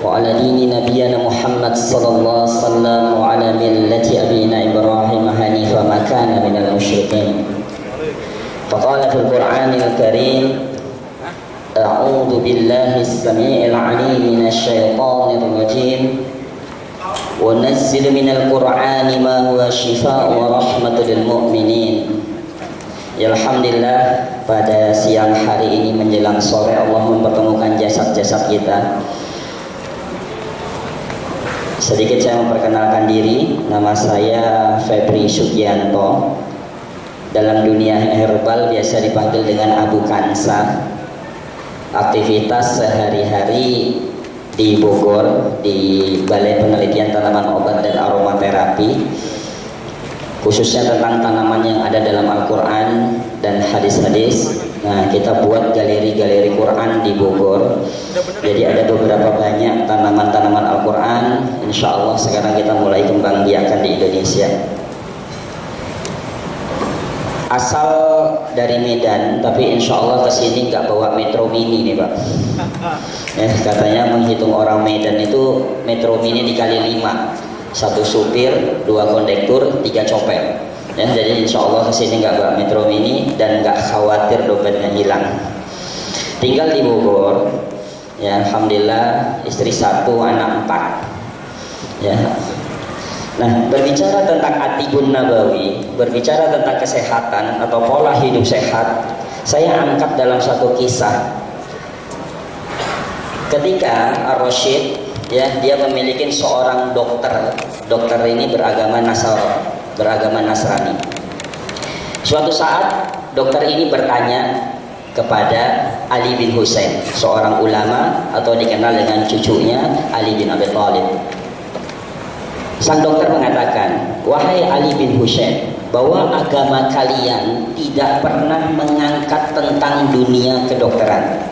وعلى دين نبينا محمد صلى الله عليه وسلم وعلى ملة أبينا إبراهيم حنيفا ما كان من المشركين. فقال في القرآن الكريم: أعوذ بالله السميع العليم من الشيطان الرجيم ونزل من القرآن ما هو شفاء ورحمة للمؤمنين. Alhamdulillah, pada siang hari ini menjelang sore Allah mempertemukan jasad-jasad kita. Sedikit saya memperkenalkan diri. Nama saya Febri Sugianto. Dalam dunia herbal biasa dipanggil dengan Abu Kansa. Aktivitas sehari-hari di Bogor, di Balai Penelitian Tanaman Obat dan Aromaterapi, khususnya tentang tanaman yang ada dalam Al-Quran dan hadis-hadis. Nah, kita buat galeri-galeri Quran di Bogor. Jadi ada beberapa banyak tanaman-tanaman Al-Quran. Insya Allah sekarang kita mulai kembang biakan di Indonesia. Asal dari Medan, tapi insya Allah kesini nggak bawa Metro Mini nih Pak. Katanya menghitung orang Medan itu Metro Mini dikali 5. 1 supir, 2 kondektur, 3 copet. Jadi insya Allah kesini nggak bawa Metro Mini dan nggak khawatir dompetnya hilang. Tinggal di Bogor, ya Alhamdulillah, istri 1, anak 4. Ya. Nah, berbicara tentang Atibun Nabawi, berbicara tentang kesehatan atau pola hidup sehat, saya angkat dalam satu kisah. Ketika Ar-Rasyid, ya, dia memiliki seorang dokter. Dokter ini beragama Nasrani. Suatu saat dokter ini bertanya kepada Ali bin Husain, seorang ulama atau dikenal dengan cucunya Ali bin Abi Thalib. Sang dokter mengatakan, "Wahai Ali bin Husain, bahwa agama kalian tidak pernah mengangkat tentang dunia kedokteran.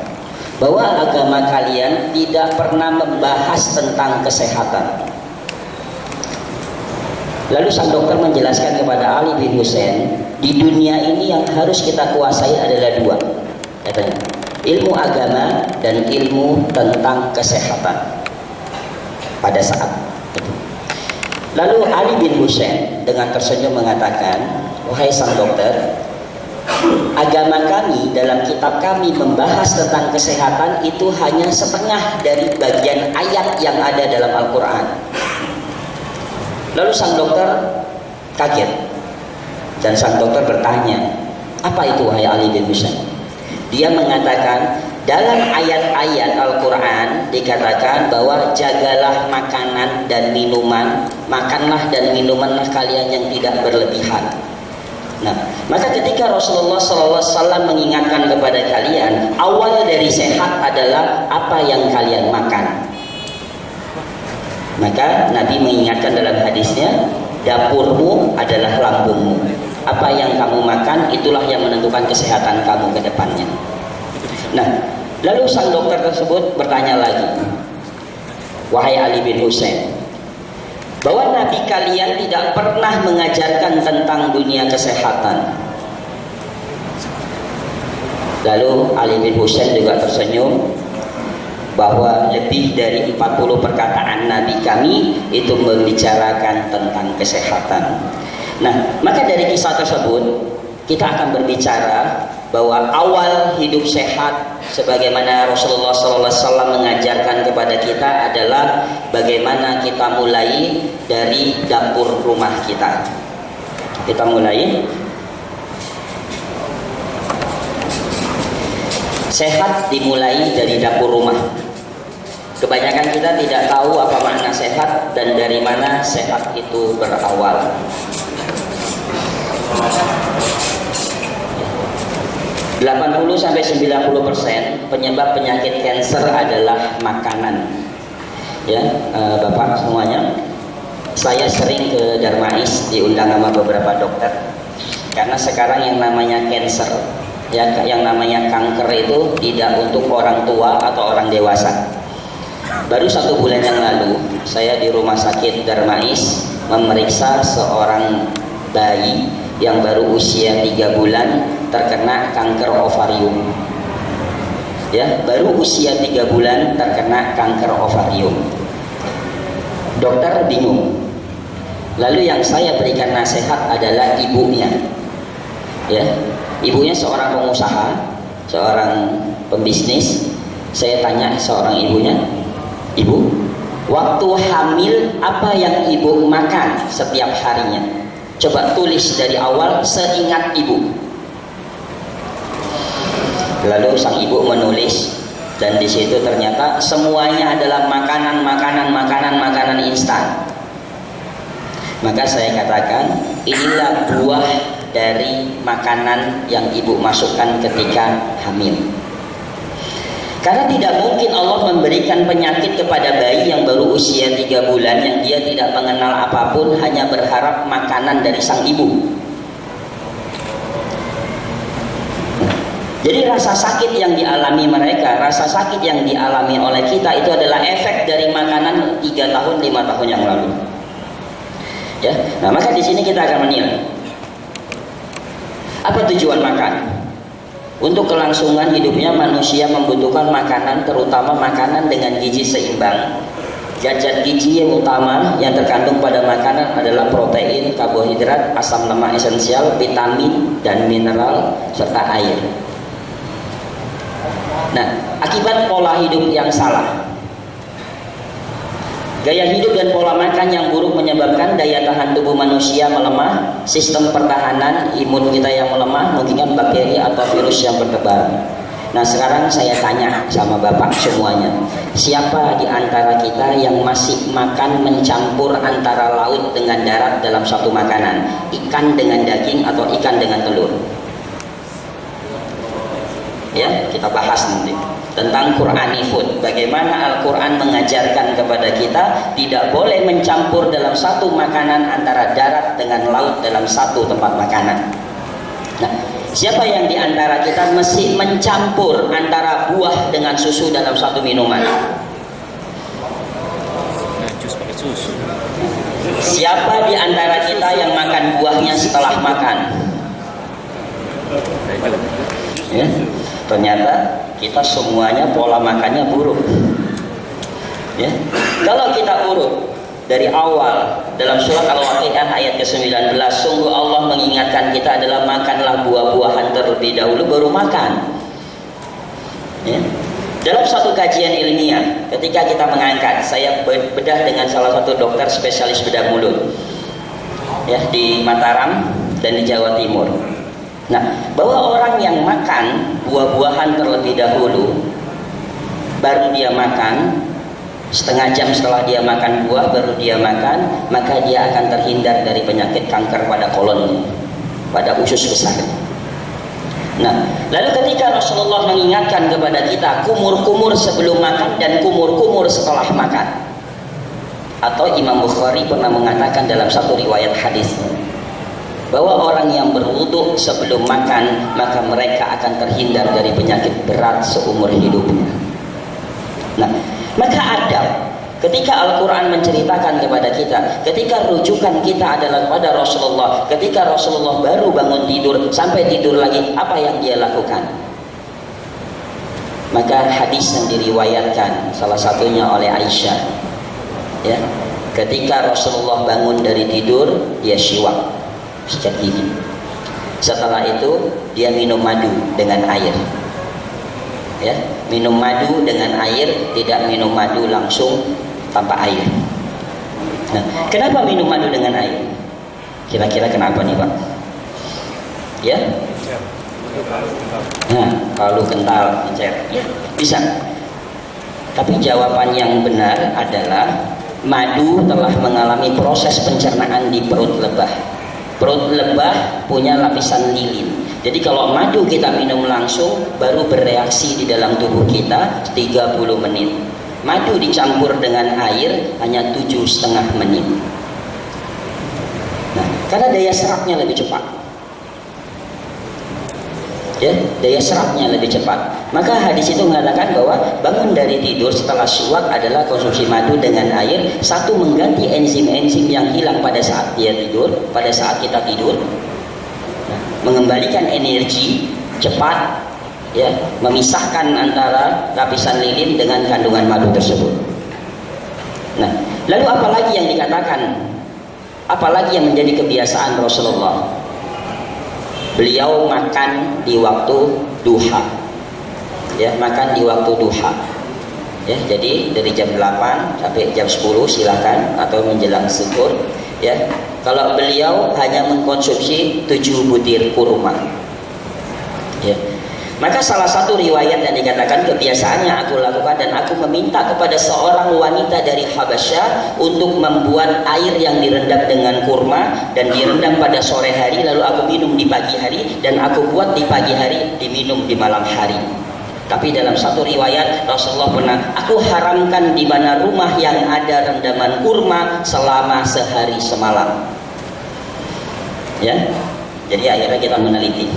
Bahwa agama kalian tidak pernah membahas tentang kesehatan." Lalu sang dokter menjelaskan kepada Ali bin Husain, di dunia ini yang harus kita kuasai adalah 2, katanya, ilmu agama dan ilmu tentang kesehatan pada saat itu. Lalu Ali bin Husain dengan tersenyum mengatakan, "Wahai sang dokter, agama kami, dalam kitab kami membahas tentang kesehatan itu hanya setengah dari bagian ayat yang ada dalam Al-Quran." Lalu sang dokter kaget dan sang dokter bertanya, "Apa itu wahai Ali bin Husain?" Dia mengatakan, dalam ayat-ayat Al-Quran dikatakan bahwa jagalah makanan dan minuman, makanlah dan minumanlah kalian yang tidak berlebihan. Nah, maka ketika Rasulullah SAW mengingatkan kepada kalian, awal dari sehat adalah apa yang kalian makan. Maka Nabi mengingatkan dalam hadisnya, dapurmu adalah lambungmu. Apa yang kamu makan, itulah yang menentukan kesehatan kamu ke depannya. Nah, lalu sang dokter tersebut bertanya lagi, "Wahai Ali bin Husain, bahwa Nabi kalian tidak pernah mengajarkan tentang dunia kesehatan." Lalu Ali bin Husain juga tersenyum bahwa lebih dari 40 perkataan Nabi kami itu membicarakan tentang kesehatan. Nah, maka dari kisah tersebut kita akan berbicara bahwa awal hidup sehat sebagaimana Rasulullah SAW mengajarkan kepada kita adalah bagaimana kita mulai dari dapur rumah kita. Kita mulai sehat dimulai dari dapur rumah. Kebanyakan kita tidak tahu apa makna sehat dan dari mana sehat itu berawal. 80-90% penyebab penyakit kanker adalah makanan. Ya, Bapak semuanya, saya sering ke Darmais diundang sama beberapa dokter. Karena sekarang yang namanya kanker, ya, yang namanya kanker itu tidak untuk orang tua atau orang dewasa. Baru 1 bulan yang lalu saya di rumah sakit Darmais memeriksa seorang bayi yang baru usia 3 bulan terkena kanker ovarium. Ya, baru usia 3 bulan terkena kanker ovarium. Dokter bingung. Lalu yang saya berikan nasihat adalah ibunya. Ya, ibunya seorang pengusaha, seorang pembisnis. Saya tanya seorang ibunya, "Ibu, waktu hamil apa yang ibu makan setiap harinya? Coba tulis dari awal seingat ibu." Lalu sang ibu menulis, dan di situ ternyata semuanya adalah makanan instan. Maka saya katakan, inilah buah dari makanan yang ibu masukkan ketika hamil. Karena tidak mungkin Allah memberikan penyakit kepada bayi yang baru usia 3 bulan yang dia tidak mengenal apapun, hanya berharap makanan dari sang ibu. Jadi rasa sakit yang dialami mereka, rasa sakit yang dialami oleh kita itu adalah efek dari makanan 3 tahun, 5 tahun yang lalu. Ya, nah maka di sini kita akan menilai apa tujuan makan. Untuk kelangsungan hidupnya manusia membutuhkan makanan, terutama makanan dengan gizi seimbang. Zat gizi yang utama yang terkandung pada makanan adalah protein, karbohidrat, asam lemak esensial, vitamin dan mineral serta air. Nah, akibat pola hidup yang salah, gaya hidup dan pola makan yang buruk menyebabkan daya tahan tubuh manusia melemah, sistem pertahanan imun kita yang melemah, mungkin bakteri atau virus yang bertebar. Nah, sekarang saya tanya sama Bapak semuanya, siapa di antara kita yang masih makan mencampur antara laut dengan darat dalam satu makanan? Ikan dengan daging atau ikan dengan telur? Ya, kita bahas nanti tentang Qur'ani food. Bagaimana Al-Quran mengajarkan kepada kita tidak boleh mencampur dalam satu makanan antara darat dengan laut dalam satu tempat makanan. Nah, siapa yang di antara kita mesti mencampur antara buah dengan susu dalam satu minuman? Siapa di antara kita yang makan buahnya setelah makan? Ya, ternyata kita semuanya pola makannya buruk. Ya, kalau kita urut dari awal dalam surat Al-Waqiah ayat ke-19, sungguh Allah mengingatkan kita adalah makanlah buah-buahan terlebih dahulu baru makan. Ya. Dalam satu kajian ilmiah, ketika kita mengangkat, saya bedah dengan salah satu dokter spesialis bedah mulut, ya, di Mataram dan di Jawa Timur. Nah, bahwa orang yang makan buah-buahan terlebih dahulu, baru dia makan, setengah jam setelah dia makan buah, baru dia makan, maka dia akan terhindar dari penyakit kanker pada kolonnya, pada usus besar. Nah, lalu ketika Rasulullah mengingatkan kepada kita kumur-kumur sebelum makan dan kumur-kumur setelah makan, atau Imam Bukhari pernah mengatakan dalam satu riwayat hadisnya, bahwa orang yang berwudu sebelum makan maka mereka akan terhindar dari penyakit berat seumur hidupnya. Nah, maka adab ketika Al-Quran menceritakan kepada kita, ketika rujukan kita adalah pada Rasulullah, ketika Rasulullah baru bangun tidur sampai tidur lagi, apa yang dia lakukan? Maka hadis yang diriwayatkan salah satunya oleh Aisyah, ya, ketika Rasulullah bangun dari tidur, dia siwak sikat gigi. Setelah itu dia minum madu dengan air. Ya, minum madu dengan air, tidak minum madu langsung tanpa air. Nah, kenapa minum madu dengan air? Kira-kira kenapa nih, Pak? Ya? Nah, kalau kental, encer. Ya, bisa. Tapi jawaban yang benar adalah madu telah mengalami proses pencernaan di perut lebah. Perut lebah punya lapisan lilin. Jadi kalau madu kita minum langsung, baru bereaksi di dalam tubuh kita 30 menit. Madu dicampur dengan air hanya 7,5 menit. Nah, karena daya serapnya lebih cepat. Ya, daya serapnya lebih cepat. Maka hadis itu mengatakan bahwa bangun dari tidur setelah siwak adalah konsumsi madu dengan air. Satu, mengganti enzim-enzim yang hilang pada saat dia tidur, pada saat kita tidur. Nah, mengembalikan energi cepat, ya, memisahkan antara lapisan lilin dengan kandungan madu tersebut. Nah, lalu apalagi yang dikatakan, apalagi yang menjadi kebiasaan Rasulullah? Beliau makan di waktu duha, ya, makan di waktu duha, ya, jadi dari jam 8 sampai jam 10 silakan, atau menjelang zuhur, ya. Kalau beliau hanya mengkonsumsi 7 butir kurma, ya. Maka salah satu riwayat yang dikatakan kebiasaannya aku lakukan, dan aku meminta kepada seorang wanita dari Habasyah untuk membuat air yang direndam dengan kurma dan direndam pada sore hari, lalu aku minum di pagi hari, dan aku buat di pagi hari diminum di malam hari. Tapi dalam satu riwayat Rasulullah pernah, aku haramkan di mana rumah yang ada rendaman kurma selama sehari semalam. Ya, jadi akhirnya kita meneliti.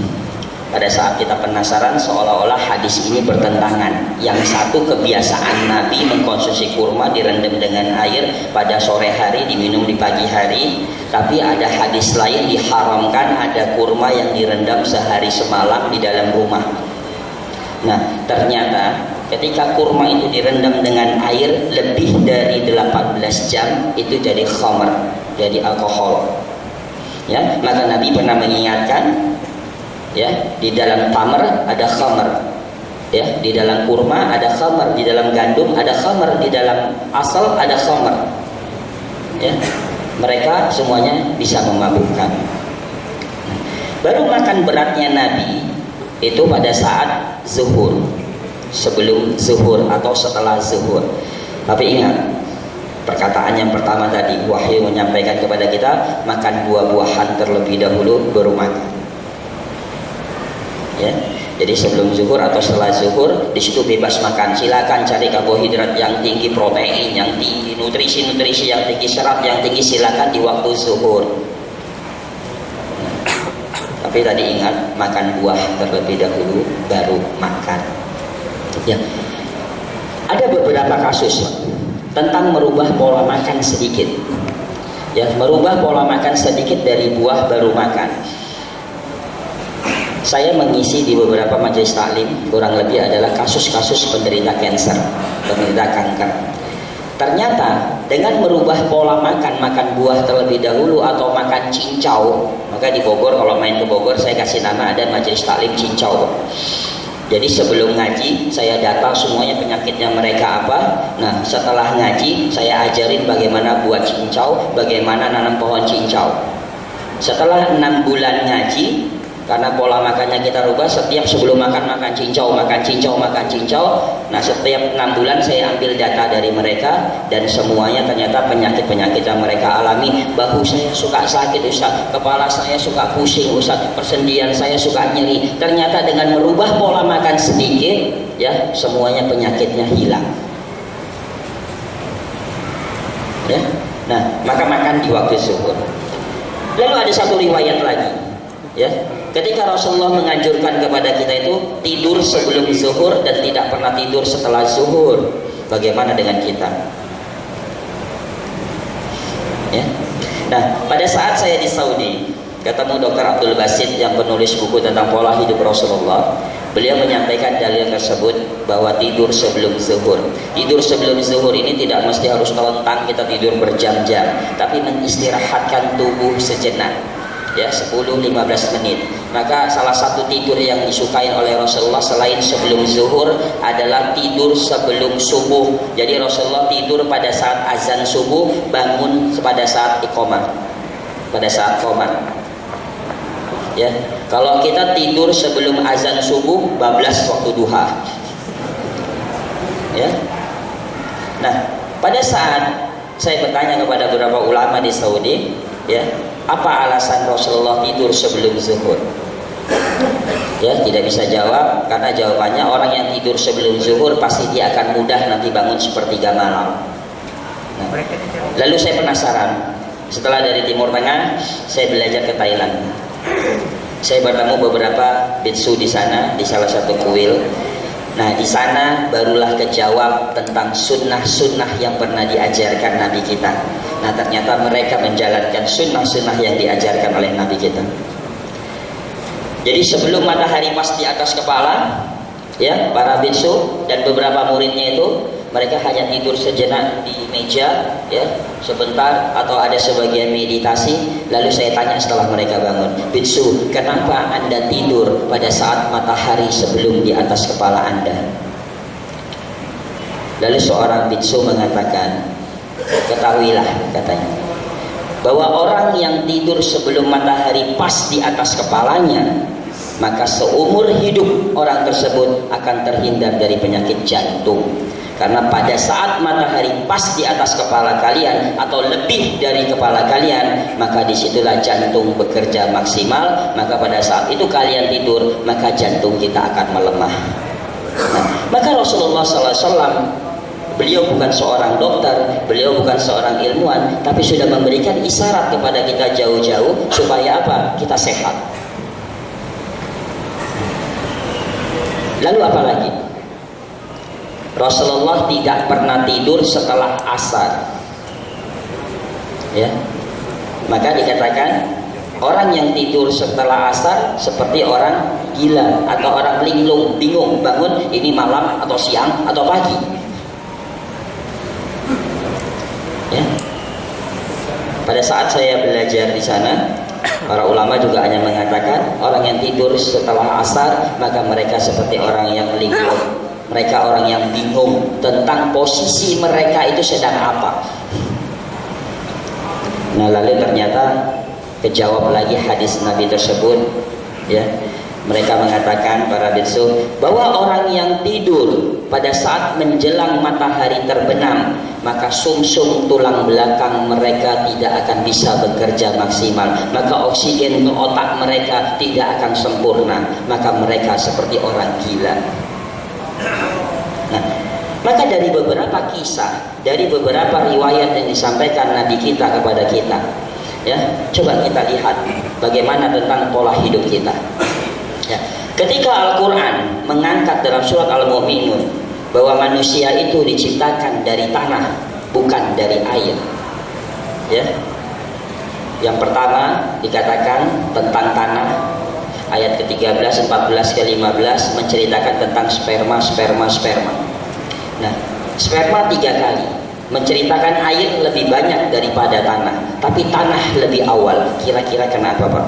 Pada saat kita penasaran, seolah-olah hadis ini bertentangan. Yang satu kebiasaan Nabi mengkonsumsi kurma direndam dengan air pada sore hari, diminum di pagi hari. Tapi ada hadis lain diharamkan ada kurma yang direndam sehari semalam di dalam rumah. Nah, ternyata ketika kurma itu direndam dengan air lebih dari 18 jam, itu jadi khamr, jadi alkohol. Ya, maka Nabi pernah mengingatkan, ya, di dalam tamar ada khamr, ya, di dalam kurma ada khamr, di dalam gandum ada khamr, di dalam asal ada khamr, ya, mereka semuanya bisa memabukkan. Baru makan beratnya Nabi itu pada saat zuhur, sebelum zuhur atau setelah zuhur. Tapi ingat, perkataan yang pertama tadi, wahyu menyampaikan kepada kita makan buah-buahan terlebih dahulu baru makan. Ya, jadi sebelum zuhur atau setelah zuhur di situ bebas makan. Silakan cari karbohidrat yang tinggi, protein yang tinggi, nutrisi yang tinggi, serat yang tinggi, silakan di waktu zuhur. Tapi tadi ingat, makan buah terlebih dahulu baru makan. Ya, ada beberapa kasus tentang merubah pola makan sedikit. Ya, merubah pola makan sedikit dari buah baru makan. Saya mengisi di beberapa majelis taklim, kurang lebih adalah kasus-kasus penderita kanker, penderita kanker. Ternyata dengan merubah pola makan buah terlebih dahulu atau makan cincau, maka di Bogor, kalau main ke Bogor saya kasih nama ada majelis taklim cincau. Jadi sebelum ngaji saya data semuanya penyakitnya mereka apa. Nah, setelah ngaji saya ajarin bagaimana buat cincau, bagaimana nanam pohon cincau. Setelah 6 bulan ngaji, karena pola makannya kita rubah, setiap sebelum makan cincau. Nah, setiap 6 bulan saya ambil data dari mereka, dan semuanya ternyata penyakit-penyakit yang mereka alami. Bahu saya suka sakit Ustaz, kepala saya suka pusing Ustaz, persendian saya suka nyeri. Ternyata dengan merubah pola makan sedikit, ya, semuanya penyakitnya hilang. Ya. Nah, maka makan di waktu zuhur. Lalu ada satu riwayat lagi, ya, ketika Rasulullah menganjurkan kepada kita itu tidur sebelum zuhur dan tidak pernah tidur setelah zuhur. Bagaimana dengan kita? Ya. Nah, pada saat saya di Saudi ketemu Dr. Abdul Basit yang penulis buku tentang pola hidup Rasulullah. Beliau menyampaikan dalil tersebut bahwa tidur sebelum zuhur. Tidur sebelum zuhur ini tidak mesti harus telentang kita tidur berjam-jam, tapi mengistirahatkan tubuh sejenak. Ya, 10-15 menit. Maka salah satu tidur yang disukai oleh Rasulullah selain sebelum zuhur adalah tidur sebelum subuh. Jadi Rasulullah tidur pada saat azan subuh, bangun pada saat iqamah, pada saat qomat. Ya, kalau kita tidur sebelum azan subuh, bablas waktu duha. Ya. Nah, pada saat saya bertanya kepada beberapa ulama di Saudi, ya, apa alasan Rasulullah tidur sebelum zuhur? Ya, tidak bisa jawab, karena jawabannya orang yang tidur sebelum zuhur pasti dia akan mudah nanti bangun sepertiga malam. Nah, lalu saya penasaran, setelah dari Timur Tengah saya belajar ke Thailand. Saya bertemu beberapa biksu di sana, di salah satu kuil. Nah, di sana barulah kejawab tentang sunnah-sunnah yang pernah diajarkan Nabi kita. Nah, ternyata mereka menjalankan sunnah-sunnah yang diajarkan oleh Nabi kita. Jadi sebelum matahari pas di atas kepala, Ya, para biksu dan beberapa muridnya itu mereka hanya tidur sejenak di meja, ya, sebentar atau ada sebagian meditasi. Lalu saya tanya setelah mereka bangun, biksu, kenapa Anda tidur pada saat matahari sebelum di atas kepala Anda? Lalu seorang biksu mengatakan, ketahuilah, katanya, bahwa orang yang tidur sebelum matahari pas di atas kepalanya, maka seumur hidup orang tersebut akan terhindar dari penyakit jantung. Karena pada saat matahari pas di atas kepala kalian atau lebih dari kepala kalian, maka disitulah jantung bekerja maksimal. Maka pada saat itu kalian tidur, maka jantung kita akan melemah. Nah, maka Rasulullah SAW, beliau bukan seorang dokter, beliau bukan seorang ilmuwan, tapi sudah memberikan isyarat kepada kita jauh-jauh supaya apa? Kita sehat. Lalu apa lagi? Rasulullah tidak pernah tidur setelah asar. Ya. Maka dikatakan orang yang tidur setelah asar seperti orang gila atau orang linglung, bingung bangun ini malam atau siang atau pagi. Ya. Pada saat saya belajar di sana, para ulama juga hanya mengatakan orang yang tidur setelah asar maka mereka seperti orang yang linglung. Mereka orang yang bingung tentang posisi mereka itu sedang apa. Nah, lalu ternyata kejawab lagi hadis Nabi tersebut, ya. Mereka mengatakan para biksu bahwa orang yang tidur pada saat menjelang matahari terbenam, maka sumsum tulang belakang mereka tidak akan bisa bekerja maksimal, maka oksigen ke otak mereka tidak akan sempurna, maka mereka seperti orang gila. Nah, maka dari beberapa kisah, dari beberapa riwayat yang disampaikan Nabi kita kepada kita, ya, coba kita lihat bagaimana tentang pola hidup kita. Ya, ketika Al-Quran mengangkat dalam surat Al-Mu'minun bahwa manusia itu diciptakan dari tanah, bukan dari air. Ya, yang pertama dikatakan tentang tanah. Ayat ke-13, 14, ke-15 menceritakan tentang sperma. Nah, sperma 3 kali menceritakan air lebih banyak daripada tanah, tapi tanah lebih awal. Kira-kira kenapa, Pak?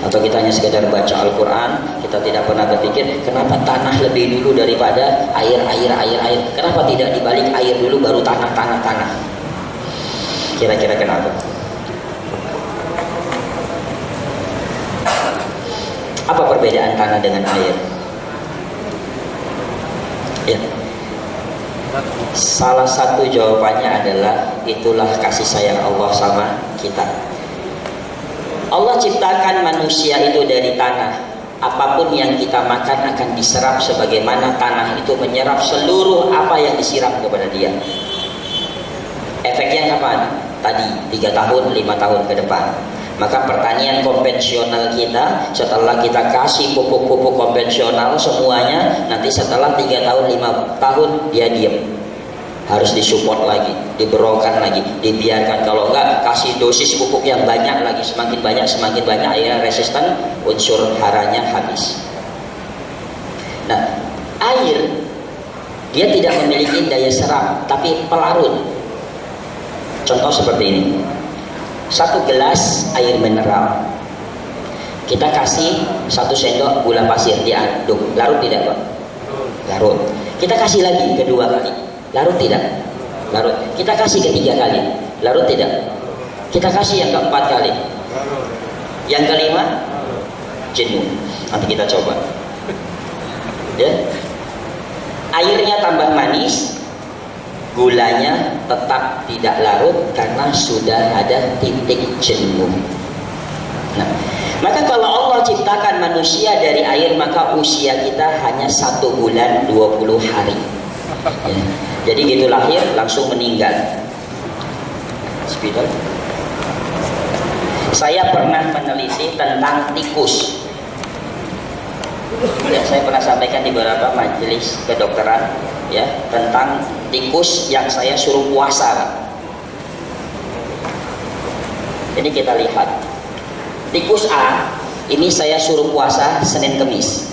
Atau kita hanya sekedar baca Al-Quran, kita tidak pernah berpikir kenapa tanah lebih dulu daripada air. Kenapa tidak dibalik air dulu baru tanah. Kira-kira kenapa? Apa perbedaan tanah dengan air? Ya. Salah satu jawabannya adalah itulah kasih sayang Allah sama kita. Allah ciptakan manusia itu dari tanah. Apapun yang kita makan akan diserap sebagaimana tanah itu menyerap seluruh apa yang disiram kepada dia. Efeknya kapan? Tadi 3 tahun, 5 tahun ke depan. Maka pertanian konvensional kita, setelah kita kasih pupuk-pupuk konvensional semuanya, nanti setelah 3 tahun, 5 tahun dia diam. Harus disupport lagi, diberokan lagi, dibiarkan. Kalau enggak, kasih dosis pupuk yang banyak lagi, semakin banyak, akhirnya resisten, unsur haranya habis. Nah, air dia tidak memiliki daya serap, tapi pelarut. Contoh seperti ini. 1 gelas air mineral, kita kasih 1 sendok gula pasir, diaduk, larut tidak, Pak? Larut. Kita kasih lagi kedua kali, larut tidak? Larut. Kita kasih ketiga kali, larut tidak? Kita kasih yang keempat kali, yang kelima jenuh. Nanti kita coba. Ya, airnya tambah manis, gulanya tetap tidak larut karena sudah ada titik jenuh. Nah, maka kalau Allah ciptakan manusia dari air, maka usia kita hanya 1 bulan 20 hari. Ya. Jadi gitu lahir langsung meninggal. Hospital. Saya pernah meneliti tentang tikus. Ya, saya pernah sampaikan di beberapa majelis kedokteran, ya, tentang tikus yang saya suruh puasa. Jadi kita lihat tikus A ini saya suruh puasa Senin Kemis.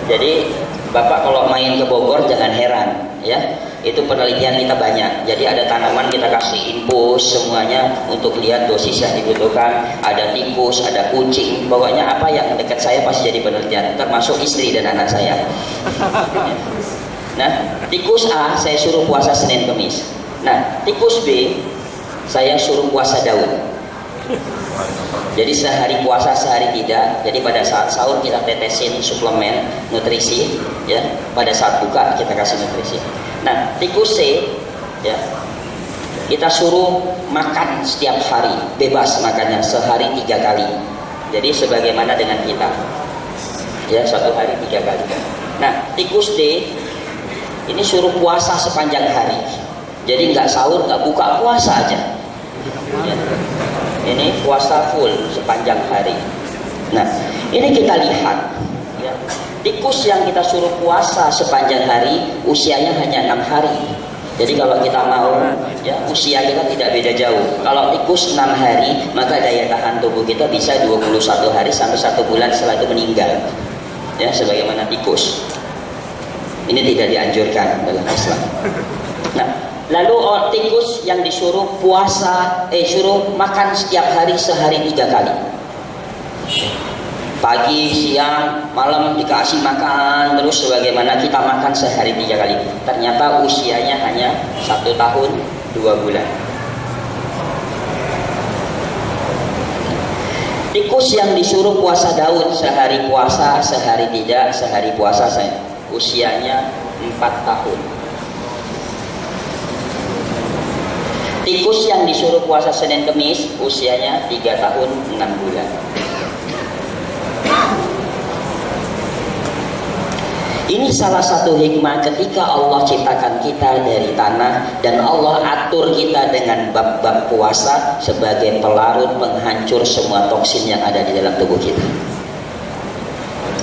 Jadi Bapak kalau main ke Bogor jangan heran ya, itu penelitian kita banyak. Jadi ada tanaman kita kasih infus semuanya untuk lihat dosis yang dibutuhkan. Ada tikus, ada kucing, pokoknya apa yang dekat saya pasti jadi penelitian, termasuk istri dan anak saya. Nah, tikus A saya suruh puasa Senin Kemis. Nah, tikus B saya suruh puasa Daud. Jadi sehari puasa sehari tidak. Jadi pada saat sahur kita tetesin suplemen nutrisi ya, pada saat buka kita kasih nutrisi. Nah, tikus C ya, kita suruh makan setiap hari, bebas makannya sehari 3 kali. Jadi sebagaimana dengan kita ya, 1 hari 3 kali. Nah, tikus D ini suruh puasa sepanjang hari. Jadi nggak sahur, nggak buka, puasa aja ya. Ini puasa full sepanjang hari. Nah, ini kita lihat ya, tikus yang kita suruh puasa sepanjang hari usianya hanya 6 hari. Jadi kalau kita mau ya, usia kita tidak beda jauh. Kalau tikus 6 hari, maka daya tahan tubuh kita bisa 21 hari sampai 1 bulan setelah itu meninggal ya, sebagaimana tikus. Ini tidak dianjurkan dalam Islam. Nah, lalu tikus yang disuruh puasa, suruh makan setiap hari sehari 3 kali. Pagi, siang, malam dikasih makan terus sebagaimana kita makan sehari 3 kali. Ternyata usianya hanya 1 tahun 2 bulan. Tikus yang disuruh puasa Daud, sehari puasa, sehari tidak, sehari puasa, usianya 4 tahun. Tikus yang disuruh puasa Senin Kemis usianya 3 tahun 6 bulan. Ini salah satu hikmah ketika Allah ciptakan kita dari tanah dan Allah atur kita dengan bab-bab puasa sebagai pelarut penghancur semua toksin yang ada di dalam tubuh kita.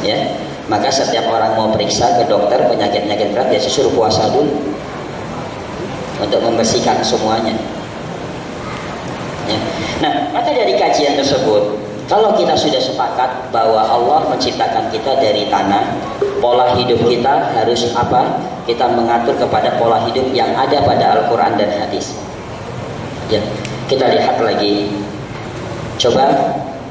Ya, maka setiap orang mau periksa ke dokter penyakit-penyakit berat dia suruh puasa dulu untuk membersihkan semuanya ya. Nah, maka dari kajian tersebut, kalau kita sudah sepakat bahwa Allah menciptakan kita dari tanah, pola hidup kita harus apa? Kita mengatur kepada pola hidup yang ada pada Al-Quran dan hadis ya. Kita lihat lagi, coba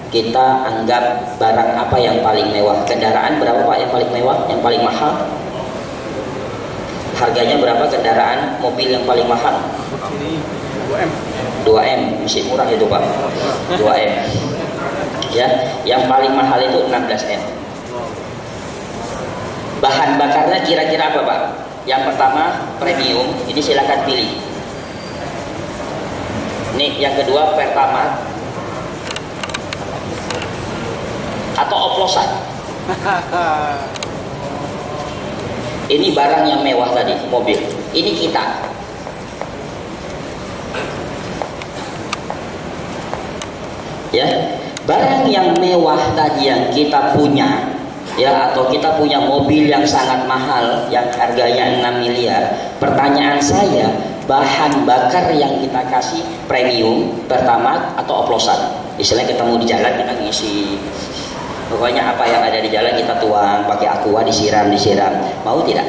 kita anggap barang apa yang paling mewah. Kendaraan berapa Pak yang paling mewah, yang paling mahal? Harganya berapa kendaraan mobil yang paling mahal? 2M, masih murah itu Pak. 2M. Ya, yang paling mahal itu 16M. Bahan bakarnya kira-kira apa Pak? Yang pertama premium, ini silakan pilih. Nih, yang kedua Pertamax atau oplosan. Ini barang yang mewah tadi, mobil. Ini kita. Ya, barang yang mewah tadi yang kita punya, ya, atau kita punya mobil yang sangat mahal, yang harganya 6 miliar. Pertanyaan saya, bahan bakar yang kita kasih premium, Pertamax atau oplosan? Istilahnya ketemu di jalan kita ngisi. Pokoknya apa yang ada di jalan kita tuang, pakai aqua disiram. Mau tidak?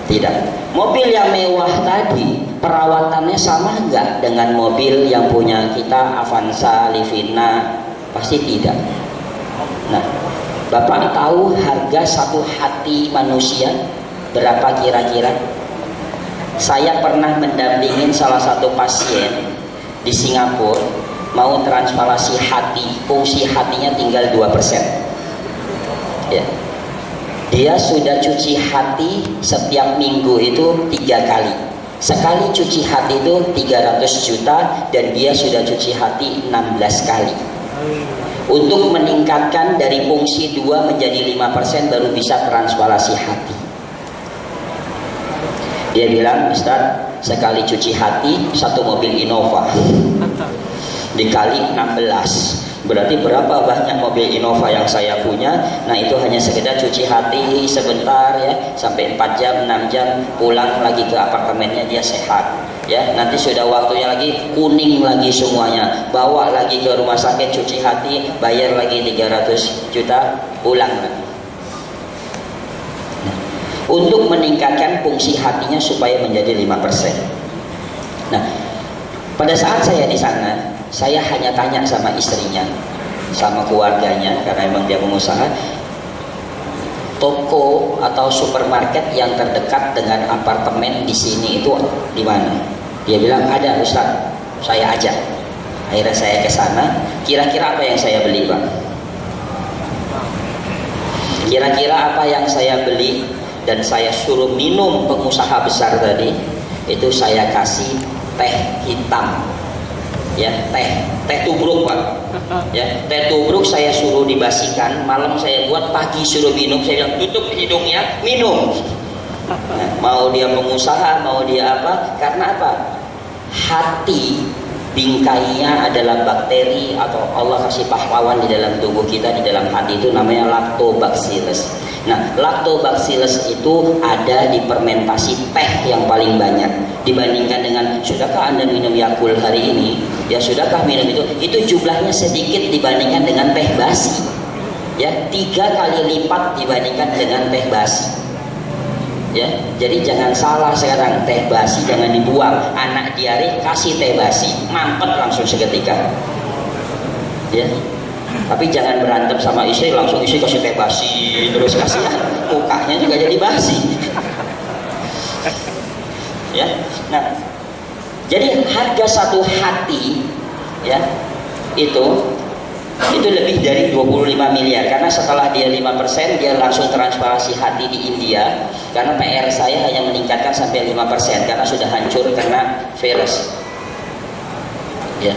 Tidak. Mobil yang mewah tadi perawatannya sama enggak dengan mobil yang punya kita, Avanza, Livina? Pasti tidak. Nah, Bapak tahu harga satu hati manusia berapa kira-kira? Saya pernah mendampingin salah satu pasien di Singapura, mau transplantasi hati, fungsi hatinya tinggal 2%. Ya. Dia sudah cuci hati setiap minggu itu 3 kali. Sekali cuci hati itu 300 juta dan dia sudah cuci hati 16 kali. Untuk meningkatkan dari fungsi 2 menjadi 5% baru bisa transplantasi hati. Dia bilang, Ustaz, sekali cuci hati 1 mobil Innova dikali 16, berarti berapa banyak mobil Innova yang saya punya. Nah, itu hanya sekedar cuci hati sebentar ya, sampai 4 jam 6 jam, pulang lagi ke apartemennya, dia sehat ya. Nanti sudah waktunya lagi kuning lagi semuanya, bawa lagi ke rumah sakit, cuci hati, bayar lagi 300 juta, pulang lagi. untuk meningkatkan fungsi hatinya supaya menjadi 5%. Nah, pada saat saya di sana, saya hanya tanya sama istrinya, sama keluarganya, karena memang dia pengusaha, toko atau supermarket yang terdekat dengan apartemen di sini itu di mana? Dia bilang ada Ustaz, saya ajak. Akhirnya saya ke sana. Kira-kira apa yang saya beli, Pak? Kira-kira apa yang saya beli dan saya suruh minum pengusaha besar tadi? Itu saya kasih teh hitam, ya, teh tubruk, Pak, ya, teh tubruk saya suruh dibasikan, malam saya buat, pagi suruh minum, saya bilang tutup hidungnya, minum. Nah, mau dia pengusaha, mau dia apa, karena apa? Hati bingkainya adalah bakteri atau Allah kasih pahlawan di dalam tubuh kita, di dalam hati itu namanya lactobacillus. Nah, lactobacillus itu ada di fermentasi teh yang paling banyak dibandingkan dengan, sudahkah Anda minum Yakult hari ini? Ya, sudahkah minum itu jumlahnya sedikit dibandingkan dengan teh basi. Ya, 3 kali lipat dibandingkan dengan teh basi. Ya, jadi jangan salah sekarang, teh basi jangan dibuang. Anak diare kasih teh basi, mampet langsung seketika. Ya, tapi jangan berantem sama istri, langsung istri kasih teh basi terus, kasihan mukanya juga jadi basi. Ya, nah, jadi harga satu hati, ya, itu lebih dari 25 miliar, karena setelah dia 5% dia langsung transplantasi hati di India, karena PR saya hanya meningkatkan sampai 5% karena sudah hancur kena virus, ya,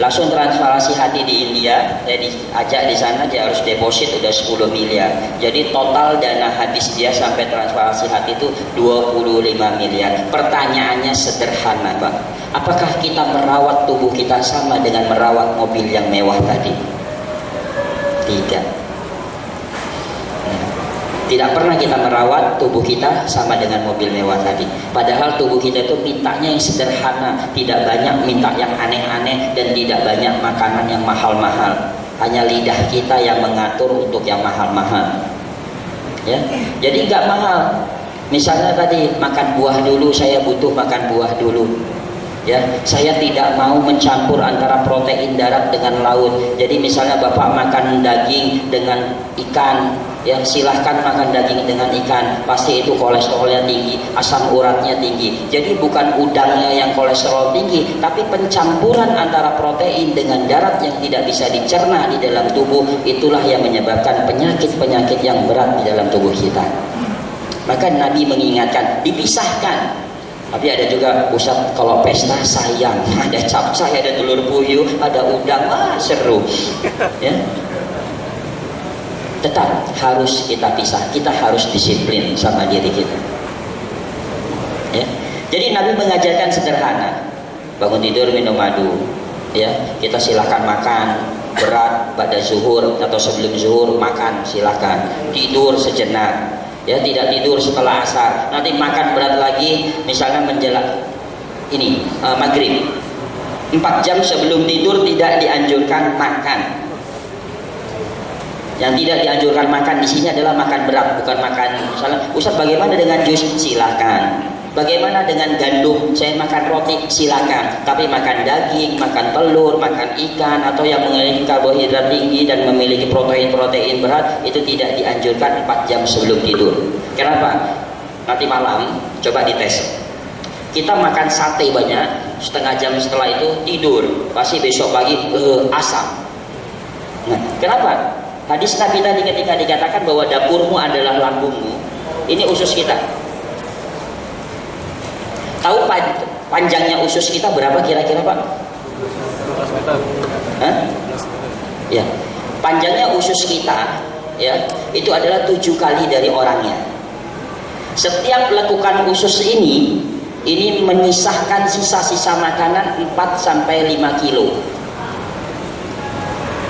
langsung transplantasi hati di India. Saya diajak di sana, dia harus deposit udah 10 miliar, jadi total dana habis dia sampai transplantasi hati itu 25 miliar. Pertanyaannya sederhana, Pak, apakah kita merawat tubuh kita sama dengan merawat mobil yang mewah tadi? Tidak. Tidak pernah kita merawat tubuh kita sama dengan mobil mewah tadi. Padahal tubuh kita itu mintanya yang sederhana, tidak banyak minta yang aneh-aneh, dan tidak banyak makanan yang mahal-mahal. Hanya lidah kita yang mengatur untuk yang mahal-mahal. Ya, jadi nggak mahal. Misalnya tadi makan buah dulu, saya butuh makan buah dulu. Ya, saya tidak mau mencampur antara protein darat dengan laut. Jadi misalnya Bapak makan daging dengan ikan, ya silahkan makan daging dengan ikan, pasti itu kolesterolnya tinggi, asam uratnya tinggi. Jadi bukan udangnya yang kolesterol tinggi, tapi pencampuran antara protein dengan darat yang tidak bisa dicerna di dalam tubuh, itulah yang menyebabkan penyakit-penyakit yang berat di dalam tubuh kita. Maka Nabi mengingatkan, dipisahkan. Tapi ada juga, Ustaz, kalau pesta sayang, ada capcay, ada telur puyuh, ada udang, seru. Ya, tetap harus kita pisah. Kita harus disiplin sama diri kita. Ya, jadi Nabi mengajarkan sederhana, bangun tidur minum madu. Ya, kita silahkan makan berat pada zuhur atau sebelum zuhur, makan silahkan. Tidur sejenak. Ya, tidak tidur setelah asar. Nanti makan berat lagi, misalnya menjelang ini maghrib. 4 jam sebelum tidur tidak dianjurkan makan. Yang tidak dianjurkan makan di sini adalah makan berat, bukan makan. Misalnya, Ustaz, bagaimana dengan jus? Silakan. Bagaimana dengan gandum? Saya makan roti, silakan. Tapi makan daging, makan telur, makan ikan, atau yang memiliki karbohidrat tinggi dan memiliki protein-protein berat, itu tidak dianjurkan 4 jam sebelum tidur. Kenapa? Nanti malam coba dites. Kita makan sate banyak, setengah jam setelah itu tidur, pasti besok pagi asam. Nah, kenapa? Hadis Nabi tadi ketika dikatakan bahwa dapurmu adalah lambungmu, ini usus kita. Tahu panjangnya usus kita berapa kira-kira, Pak? 12 meter. Hah? Ya, panjangnya usus kita, ya, itu adalah 7 kali dari orangnya. Setiap lekukan usus ini menyisahkan sisa-sisa makanan 4-5 kilo.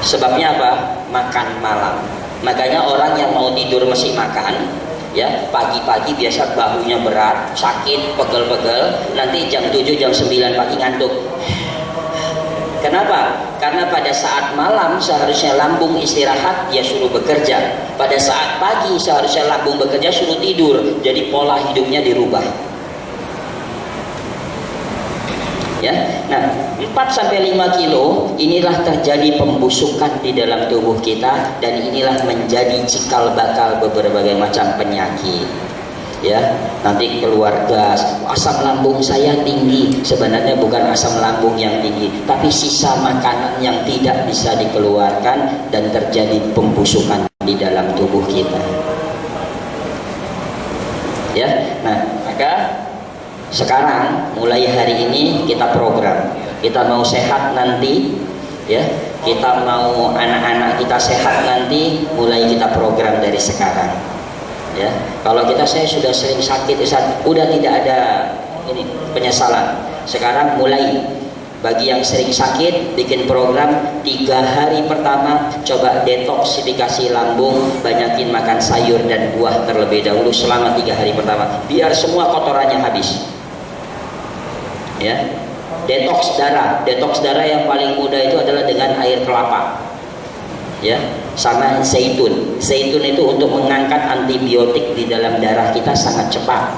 Sebabnya apa? Makan malam. Makanya orang yang mau tidur mesti makan. Ya, pagi-pagi biasa bahunya berat, sakit, pegel-pegel, nanti jam 7, jam 9 pagi ngantuk. Kenapa? Karena pada saat malam seharusnya lambung istirahat, dia suruh bekerja. Pada saat pagi seharusnya lambung bekerja, suruh tidur. Jadi pola hidupnya dirubah. Ya, nah 4-5 kilo inilah terjadi pembusukan di dalam tubuh kita, dan inilah menjadi cikal bakal berbagai macam penyakit. Ya, nanti keluar gas, asam lambung saya tinggi. Sebenarnya bukan asam lambung yang tinggi, tapi sisa makanan yang tidak bisa dikeluarkan, dan terjadi pembusukan di dalam tubuh kita. Ya, nah maka sekarang mulai hari ini kita program, kita mau sehat nanti, ya, kita mau anak-anak kita sehat nanti, mulai kita program dari sekarang. Ya, kalau saya sudah sering sakit, Ustaz, udah tidak ada ini penyesalan. Sekarang mulai bagi yang sering sakit, bikin program 3 hari pertama coba detoksifikasi lambung, banyakin makan sayur dan buah terlebih dahulu selama 3 hari pertama, biar semua kotorannya habis. Ya, detoks darah yang paling mudah itu adalah dengan air kelapa, ya, sama zaitun itu untuk mengangkat antibiotik di dalam darah kita sangat cepat.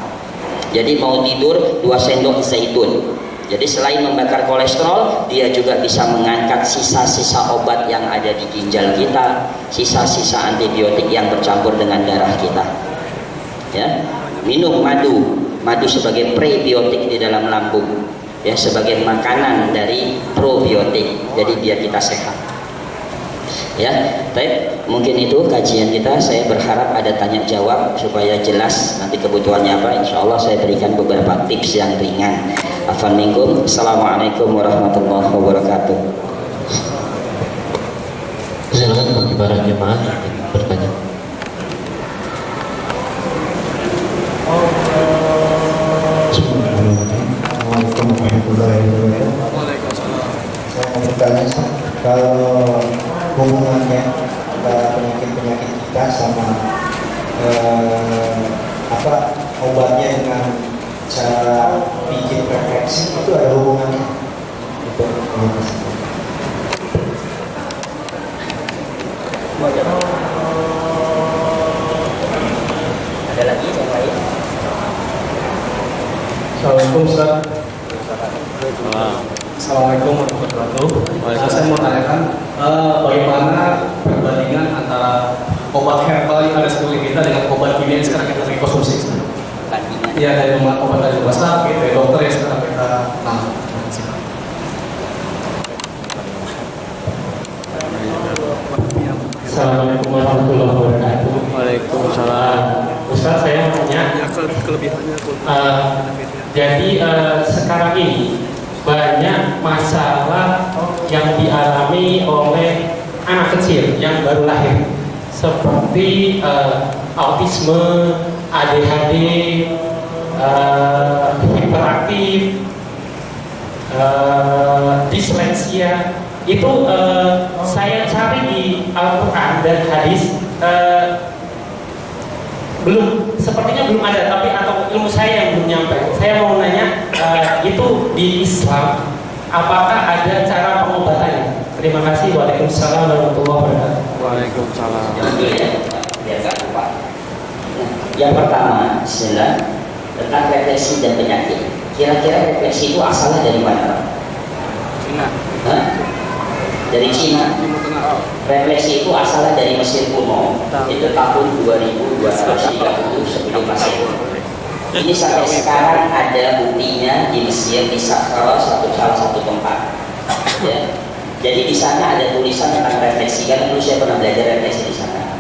Jadi mau tidur 2 sendok zaitun. Jadi selain membakar kolesterol, dia juga bisa mengangkat sisa-sisa obat yang ada di ginjal kita, sisa-sisa antibiotik yang bercampur dengan darah kita. Ya, minum madu sebagai prebiotik di dalam lambung, ya, sebagai makanan dari probiotik. Jadi biar kita sehat. Ya, baik, mungkin itu kajian kita. Saya berharap ada tanya jawab supaya jelas nanti kebutuhannya apa. Insya Allah saya berikan beberapa tips yang ringan. Assalamualaikum warahmatullahi wabarakatuh. Silakan bagi para jemaah yang bertanya. Assalamualaikum warahmatullahi wabarakatuh. Waalaikumsalam. Saya mau bertanya, kalau hubungannya antara penyakit-penyakit kita sama obatnya dengan cara bikin refleksi, itu ada hubungannya? Itu. Ada lagi yang lain? Assalamualaikum Ustaz. Salam. Assalamualaikum warahmatullahi wabarakatuh. Saya mau tanyakan bagaimana perbandingan antara obat herbal yang ada sekeliling kita dengan obat kimia yang sekarang kita lagi konsumsi. Bandingan. Iya, dari obat dari rumah sakit, dari dokter yang sekarang kita Assalamualaikum warahmatullahi wabarakatuh. Waalaikumsalam. Ustaz, saya mau tanya, Ya, kelebihannya tuh. jadi sekarang ini banyak masalah yang dialami oleh anak kecil yang baru lahir, seperti autisme, ADHD, hiperaktif, disleksia. Itu saya cari di Al-Quran dan hadis, sepertinya belum ada, tapi atau ilmu saya yang belum nyampe. Saya mau nanya, itu di Islam apakah ada cara pengobatannya? Terima kasih. Waalaikumsalam warahmatullahi wabarakatuh. Waalaikumsalam. Jangan dulu ya, biar nggak lupa. Yang pertama, bismillah, tentang refleksi dan penyakit. Kira-kira refleksi itu asalnya dari mana? Cina. Hah? Dari Cina. Timur Tengah. Refleksi itu asalnya dari Mesir kuno. Itu tahun 2230 sebelum Masehi. Ini sampai sekarang ada buktinya di Mesir, di Saqqara, salah satu tempat. Ya. Jadi di sana ada tulisan tentang refleksi. Kan dulu saya pernah belajar refleksi di sana.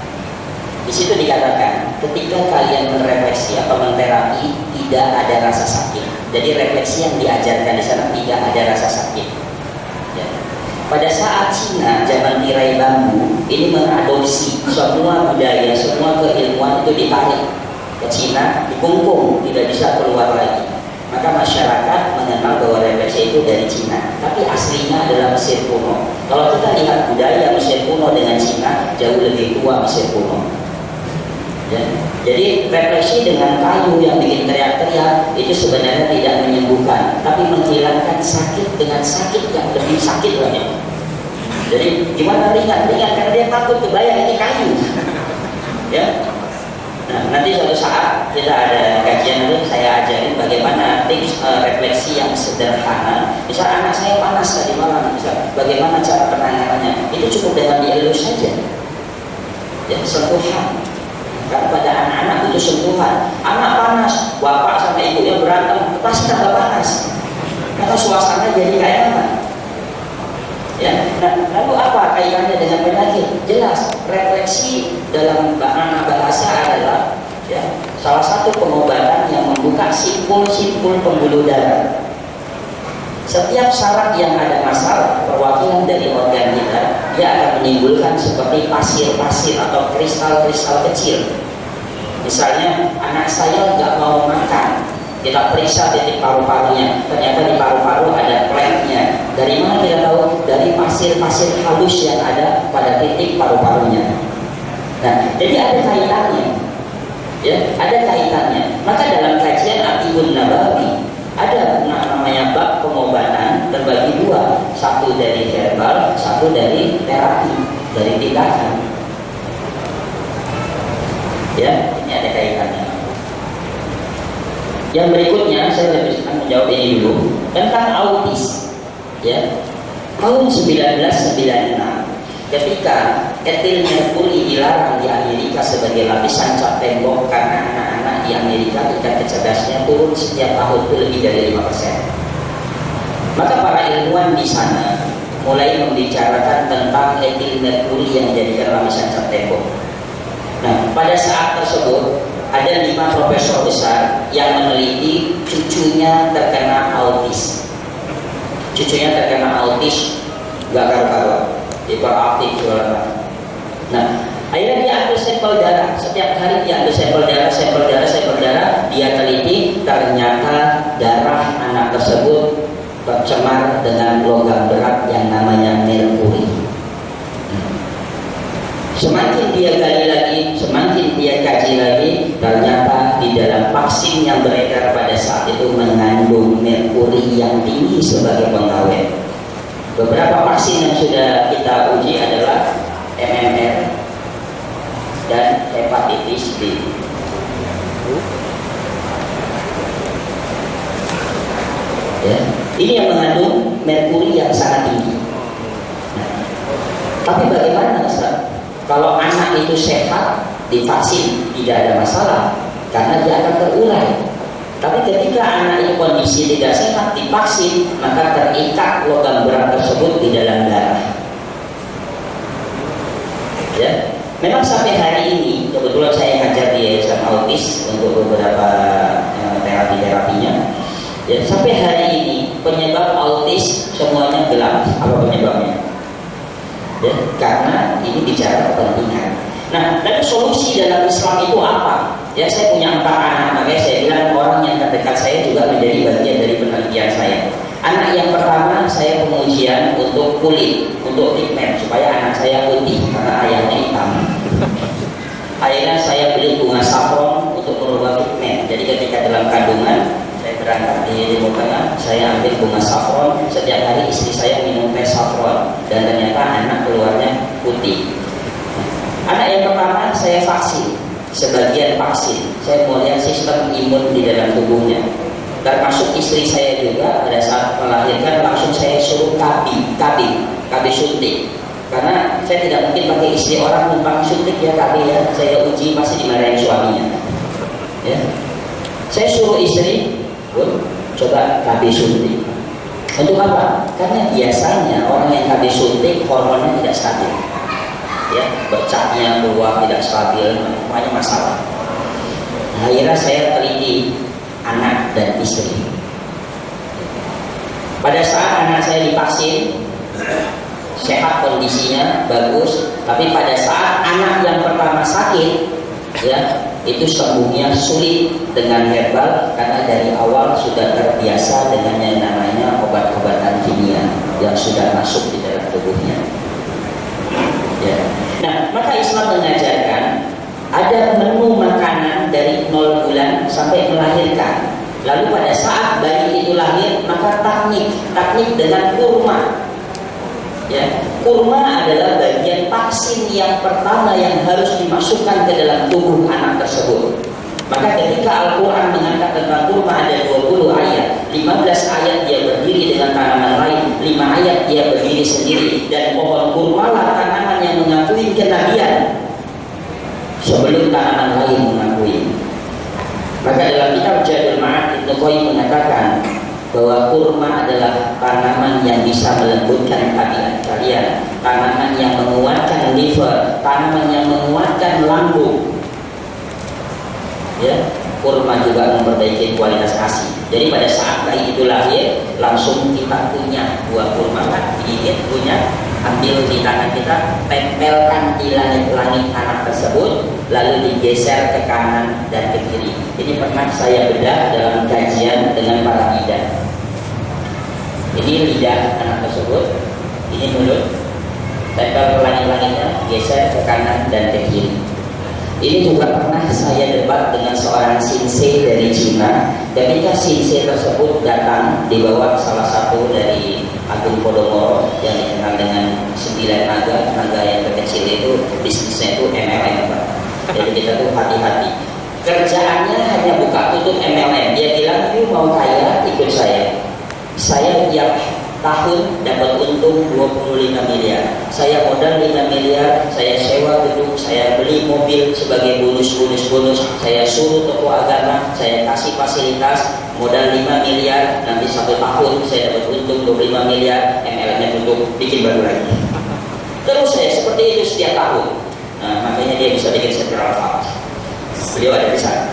Di situ dikatakan, ketika kalian merefleksi atau menterapi, tidak ada rasa sakit. Jadi refleksi yang diajarkan di sana tidak ada rasa sakit. Ya. Pada saat Cina zaman tirai bambu ini mengadopsi semua budaya, semua keilmuan itu ditarik ke Cina, dikungkung, tidak bisa keluar lagi. Maka masyarakat mengenal bahwa refleksi itu dari Cina, tapi aslinya adalah Mesir kuno. Kalau kita lihat budaya Mesir kuno dengan Cina, jauh lebih tua Mesir kuno. Ya. Jadi refleksi dengan kayu yang bikin teriak-teriak itu sebenarnya tidak menyembuhkan, tapi menghilangkan sakit dengan sakit yang lebih sakit lagi. Jadi gimana ringan karena dia takut kebayang ini kayu. Ya. Nah, nanti suatu saat kita ada kajian itu saya ajarin bagaimana tips refleksi yang sederhana. Misal anak saya panas tadi malam, misal bagaimana cara penanganannya? Itu cukup dengan dielus saja. Ya, sentuhan. Karena pada anak-anak itu sentuhan. Anak panas, bapak sama ibunya berantem, pasti tambah panas. Karena suasana jadi kayak apa? Ya, nah, lalu apa kaitannya dengan penyakit? Jelas, refleksi dalam bahasa adalah ya, salah satu pengobatan yang membuka simpul-simpul pembuluh darah. Setiap saraf yang ada masalah, perwakilan dari organ kita, dia akan menimbulkan seperti pasir-pasir atau kristal-kristal kecil. Misalnya, anak saya nggak mau makan, kita periksa titik paru-parunya, ternyata di paru-paru ada planknya. Dari mana kita tahu? Dari pasir-pasir halus yang ada pada titik paru-parunya. Nah, jadi ada kaitannya, ya, ada kaitannya. Maka dalam kajian Atibun Nabawi ada namanya bab pengobatan terbagi dua, satu dari herbal, satu dari terapi, dari tindakan. Ya, ini ada kaitannya. Yang berikutnya saya lebih akan menjawab ini dulu tentang autis. Ya, tahun 1996 ketika etil merkuri dilarang di Amerika sebagai lapisan cat tembok karena anak-anak di Amerika tingkat kecerdasannya turun setiap tahun itu lebih dari 5%. Maka para ilmuwan di sana mulai membicarakan tentang etil merkuri yang dijadikan lapisan cat tembok. Nah, pada saat tersebut ada 5 profesor besar yang meneliti cucunya terkena autis. Cucunya terkena autis, gak karu-karuan, hiperaktif segala. Nah, akhirnya dia ambil sampel darah. Setiap hari dia ambil sampel darah, dia teliti, ternyata darah anak tersebut tercemar dengan logam berat yang namanya merkuri. Semakin dia gali lagi, semakin dia kaji lagi, ternyata di dalam vaksin yang beredar pada saat itu mengandung merkuri yang tinggi sebagai pengawet. Beberapa vaksin yang sudah kita uji adalah MMR dan hepatitis B. Ya, ini yang mengandung merkuri yang sangat tinggi. Nah, tapi bagaimana, Ustaz? Kalau anak itu sehat, divaksin tidak ada masalah karena dia akan terurai. Tapi ketika anak itu kondisi tidak sehat, divaksin, maka terikat logam berat tersebut di dalam darah. Ya, memang sampai hari ini kebetulan saya ngajar di Yayasan Autis untuk beberapa terapi-terapinya. Ya, sampai hari ini penyebab autis semuanya gelap. Apa penyebabnya? Ya, karena ini bicara kepentingan. Nah, dan solusi dalam Islam itu apa? Ya, saya punya 4 anak, makanya saya bilang orang yang terdekat saya juga menjadi bagian dari penelitian saya. Anak yang pertama saya pengujian untuk kulit, untuk pigmen supaya anak saya putih karena ayahnya hitam. Akhirnya saya beli bunga saffron untuk merubah pigmen. Jadi ketika dalam kandungan saya berangkat di Timur Tengah, saya ambil bunga saffron, setiap hari istri saya minum teh saffron dan ternyata anak keluarnya putih. Anak yang pertama saya vaksin, sebagian vaksin. Saya mau lihat sistem imun di dalam tubuhnya. Termasuk istri saya juga pada saat melahirkan langsung saya suruh KB suntik. Karena saya tidak mungkin pakai istri orang numpang suntik ya KB ya. Saya uji masih dimarahin suaminya. Ya. Saya suruh istri, "Bun, coba KB suntik." Untuk apa? Karena biasanya orang yang KB suntik hormonnya tidak stabil. Ya, bercaknya keluar tidak stabil, semuanya masalah. Nah, akhirnya saya teliti anak dan istri. Pada saat anak saya divaksin, sehat kondisinya, bagus. Tapi pada saat anak yang pertama sakit, ya, itu sembuhnya sulit dengan herbal karena dari awal sudah terbiasa dengan yang namanya obat-obatan kimia yang sudah masuk di dalam tubuhnya. Ya. Nah, maka Islam mengajarkan ada menu makanan dari 0 bulan sampai melahirkan. Lalu pada saat bayi itu lahir, maka taknik dengan kurma. Ya, kurma adalah bagian vaksin yang pertama yang harus dimasukkan ke dalam tubuh anak tersebut. Maka ketika Al-Quran mengangkat tentang kurma ada 20 ayat, 15 ayat dia berdiri dengan tanaman lain, 5 ayat dia berdiri sendiri, dan pohon kurma lah tanaman yang mengakui kenabian sebelum tanaman lain mengakui. Maka dalam kitab Zadul Ma'ad Ibnu Qayyim mengatakan bahwa kurma adalah tanaman yang bisa melembutkan tabiat kalian, tanaman yang menguatkan liver, tanaman yang menguatkan lambung. Ya, kurma juga memperbaiki kualitas ASI. Jadi pada saat bayi itu lahir, langsung kita punya buah kurma kan, digigit punya, ambil di tangan kita, tempelkan di langit-langit anak tersebut, lalu digeser ke kanan dan ke kiri. Ini pernah saya bedah dalam kajian dengan para bidan. Ini lidah anak tersebut, ini mulut, tempel ke langit-langitnya, geser ke kanan dan ke kiri. Ini juga pernah saya debat dengan seorang sinsei dari Cina. Ketika sinsei tersebut datang dibawa salah satu dari Agung Podomoro yang dikenal dengan 9 naga yang terkecil itu, bisnisnya itu MLM, Pak. Jadi kita tuh hati-hati. Kerjaannya hanya buka tutup MLM. Dia bilang, "You mau kaya, ikut saya. Saya tiap tahun dapat untung 25 miliar. Saya modal 5 miliar, saya sewa gedung, saya beli mobil sebagai bonus. Saya suruh tokoh agama, saya kasih fasilitas, modal 5 miliar, nanti 1 tahun saya dapat untung 25 miliar, MLM-nya tutup, bikin baru lagi." Terus saya seperti itu setiap tahun. Nah, makanya dia bisa bikin Central Park. Beliau ada di sana.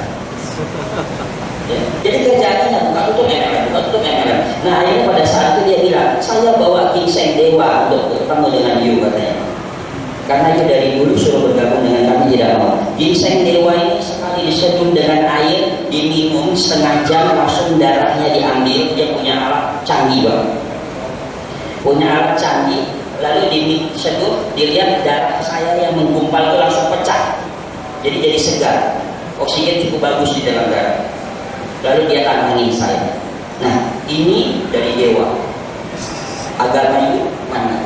Ya. Jadi kerjaannya buka tutup MLM. Nah akhirnya pada saat itu dia bilang, "Saya bawa ginseng dewa untuk bertemu dengan you," katanya. Karena you dari dulu suruh bergabung dengan kami, tidak mau. Ginseng dewa ini sekali diseduh dengan air, diminum setengah jam, langsung darahnya diambil. Dia punya alat canggih banget. Lalu diseduh, dilihat darah saya yang menggumpal itu langsung pecah. Jadi segar. Oksigen cukup bagus di dalam darah. Lalu dia tantangin saya. Nah, ini dari dewa. Agama itu mana?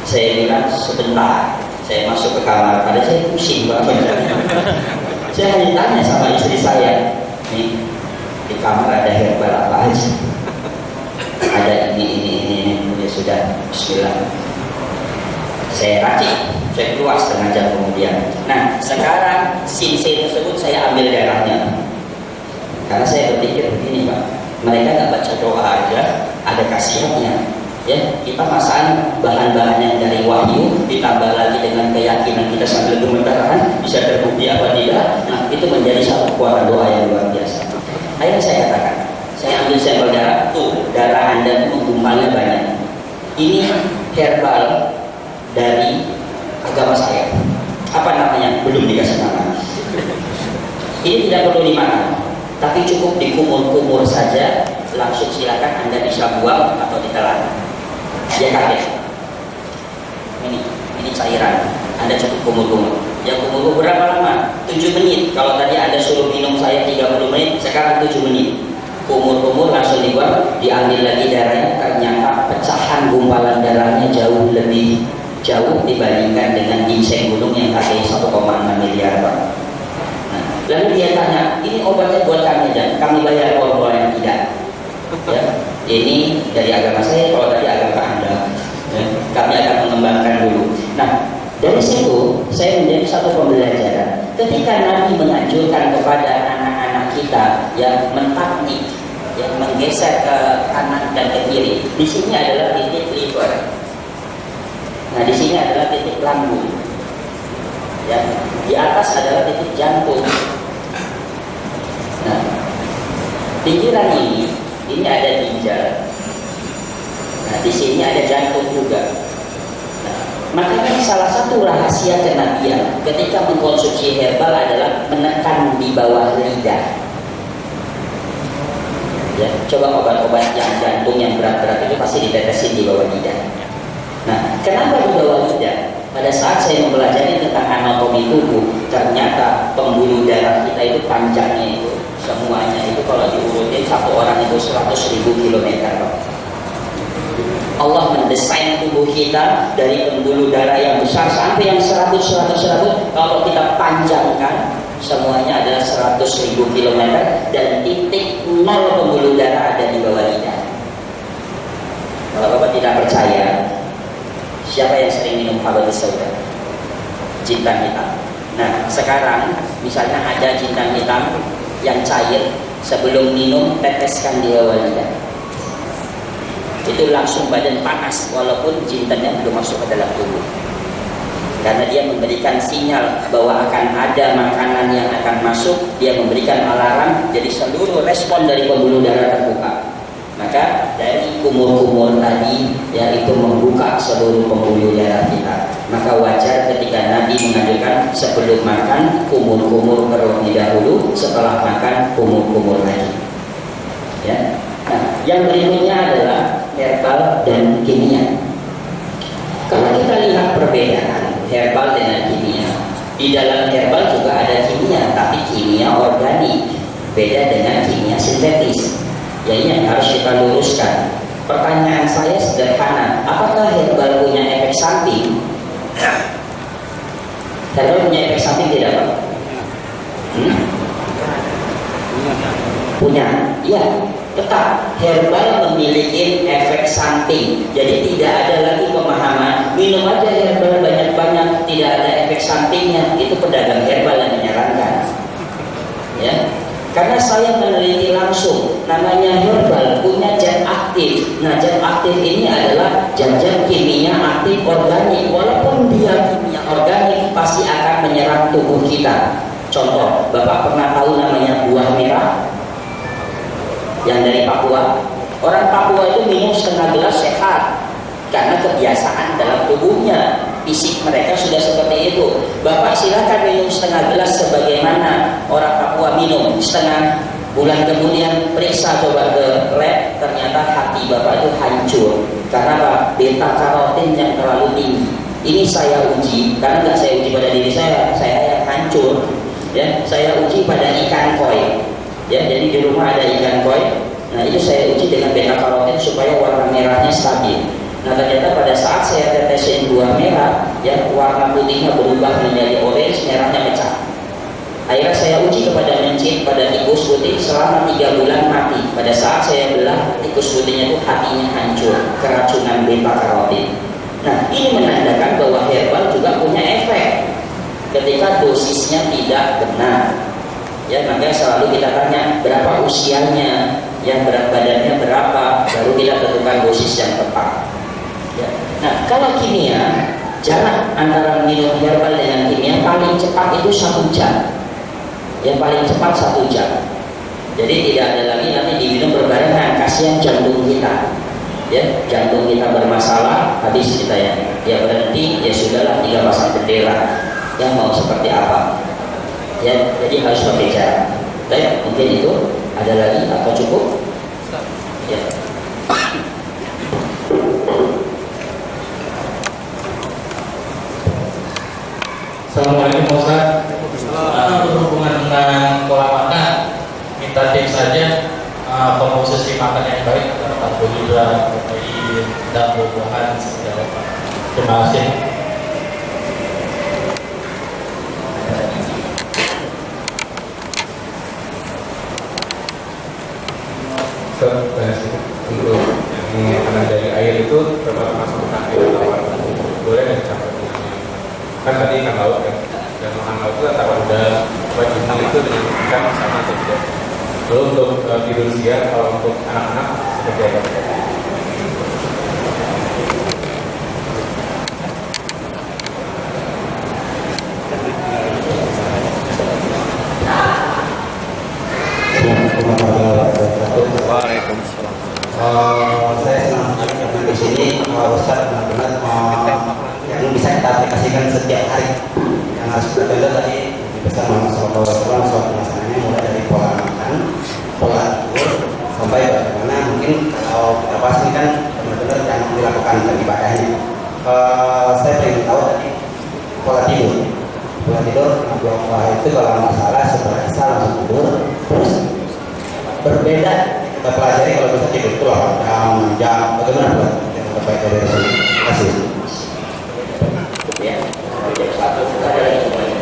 Saya bilang sebentar. Saya masuk ke kamar. Padahal saya pusing banget. Saya hanya tanya sama istri saya, "Nih, di kamar ada herbal apa aja?" "Ada ini. Ya sudah, bismillah." Saya racik. Saya keluar setengah jam kemudian. Nah, sekarang sinsei tersebut saya ambil darahnya. Karena saya berpikir begini, Pak, mereka nggak baca doa aja, ada kasihannya. Ya, kita masang bahan-bahan yang dari wahyu, ditambah lagi dengan keyakinan kita sambil gemetaran, bisa terbukti apa tidak. Nah, itu menjadi satu kekuatan doa yang luar biasa. Akhirnya saya katakan, saya ambil sampel darah, tuh darah Anda menggumpalnya banyak. Ini herbal dari agama saya. Apa namanya? Belum dikasih nama. Ini tidak perlu dimakan, tapi cukup dikumur-kumur saja, langsung silakan Anda bisa buang atau ditelan. Dia kaget. Ini cairan, Anda cukup kumur-kumur. Ya kumur berapa lama? 7 menit. Kalau tadi Anda suruh minum saya 30 menit, sekarang 7 menit. Kumur-kumur langsung dibuang, diambil lagi darahnya, ternyata pecahan gumpalan darahnya jauh lebih jauh dibandingkan dengan ginseng gunung yang harganya 1,6 miliar, Pak. Nah, lalu dia tanya, "Ini obatnya buat kami aja, kami bayar kalau yang tidak." Ya, ini dari agama saya, kalau dari agama Anda, ya, kami akan mengembangkan dulu. Nah, dari situ saya menjadi satu pembelajaran. Ketika Nabi menganjurkan kepada anak-anak kita yang mentaknik, yang menggeser ke kanan dan ke kiri, di sini adalah titik liver. Nah, di sini adalah titik lambung. Ya, di atas adalah titik jantung. Nah, pikiran ini ada ginjal. Nah, di sini ada jantung juga. Nah, makanya salah satu rahasia kenabian ketika mengkonsumsi herbal adalah menekan di bawah lidah. Ya, coba obat-obat yang jantung yang berat-berat itu pasti ditetesin di bawah lidah. Nah, kenapa di bawah lidah? Pada saat saya mempelajari tentang anatomi tubuh, ternyata pembuluh darah kita itu panjangnya itu semuanya itu kalau diurutin satu orang itu 100.000 kilometer, Pak. Allah mendesain tubuh kita dari pembuluh darah yang besar sampai yang 100. Kalau kita panjangkan, semuanya adalah 100.000 km dan titik nol pembuluh darah ada di bawah lidah. Kalau Bapak tidak percaya, siapa yang sering minum habatus sauda? Jintan hitam. Nah, sekarang misalnya ada jintan hitam yang cair, sebelum minum teteskan di bawah lidah. Itu langsung badan panas walaupun jintannya belum masuk ke dalam tubuh, karena dia memberikan sinyal bahwa akan ada makanan yang akan masuk. Dia memberikan alarm, jadi seluruh respon dari pembuluh darah terbuka. Maka dari kumur-kumur tadi, yaitu membuka seluruh pembuluh darah kita, maka wajar ketika Nabi mengajarkan sebelum makan kumur-kumur terlebih dahulu, setelah makan kumur-kumur lagi. Ya. Nah, yang berikutnya adalah herbal dan kimia. Kalau kita lihat perbedaan herbal dengan kimia, di dalam herbal juga ada kimia, tapi kimia organik, beda dengan kimia sintetis. Ya, ini yang harus kita luruskan. Pertanyaan saya sederhana, apakah herbal punya efek samping? Herbal punya efek samping tidak, Pak? Punya, iya. Tetap herbal memiliki efek samping. Jadi tidak ada lagi pemahaman minum aja herbal banyak-banyak tidak ada efek sampingnya. Itu pedagang herbal yang menyarankan. Ya. Karena saya meneliti langsung, namanya herbal punya zat aktif. Nah, zat aktif ini adalah zat-zat kimia aktif organik. Walaupun dia kimia organik, pasti akan menyerang tubuh kita. Contoh, Bapak pernah tahu namanya buah merah? Yang dari Papua. Orang Papua itu minum setengah gelas sehat, karena kebiasaan dalam tubuhnya, fisik mereka sudah seperti itu. Bapak silakan minum setengah gelas sebagaimana orang Papua minum. Setengah bulan kemudian periksa coba ke lab, ternyata hati Bapak itu hancur. Karena apa? Beta karotin yang terlalu tinggi. Ini saya uji, karena nggak saya uji pada diri saya yang hancur. Ya, saya uji pada ikan koi. Ya, jadi di rumah ada ikan koi. Nah, itu saya uji dengan beta karotin supaya warna merahnya stabil. Nah, ternyata pada saat saya tetesin buah merah, ya, warna putihnya berubah menjadi orange, merahnya pecah. Akhirnya saya uji kepada mencit pada tikus putih selama 3 bulan mati. Pada saat saya belah, tikus putihnya itu hatinya hancur, keracunan beta karotin. Nah, ini menandakan bahwa herbal juga punya efek ketika dosisnya tidak benar. Ya, makanya selalu kita tanya berapa usianya, yang berat badannya berapa, baru kita tentukan dosis yang tepat. Ya. Nah, kalau kimia, jarak antara minum herbal dengan kimia paling cepat itu 1 jam. Yang paling cepat 1 jam. Jadi tidak ada lagi nanti diminum berbarengan, kasihan jantung kita. Ya, jantung kita bermasalah, habis kita ya berhenti, ya sudahlah, 3 pasang bendera. Yang mau seperti apa? Ya, jadi harus pakai cara. Baik, mungkin itu ada lagi atau cukup? Ya. Assalamualaikum Ustaz. Berhubungan dengan pola makan, minta tips saja komposisi makan yang baik antara karbohidrat, protein, dan buah-buahan seperti apa. Terima kasih. Untuk yang makanan dari air itu termasuk makanan lawan, boleh nggak dicampur dengan kan tadi ikan laut kan, dan makan laut itu antara udang, bintang itu dengan ikan sama atau tidak? Lalu untuk tidur siang, kalau untuk anak-anak seperti apa? Waalaikumsalam. Saya senang sekali karena di sini Ustaz benar-benar yang bisa kita aplikasikan setiap hari. Yang harus kita belajar tadi besar Muhammad SAW soal pelaksananya mulai dari pola makan, pola tidur, sampai bagaimana mungkin kalau kita bahas ini kan benar-benar yang dilakukan ibadahnya. Saya ingin tahu tadi pola tidur. Pola tidur, itu kalau masalah setelah langsung tidur, terus berbeda kita pelajari kalau bisa tidur itu 8 jam, 6 jam, bagaimana buat yang terbaik dari Rasul. Terima kasih. Ya, jam 1 kita ada lagi semuanya.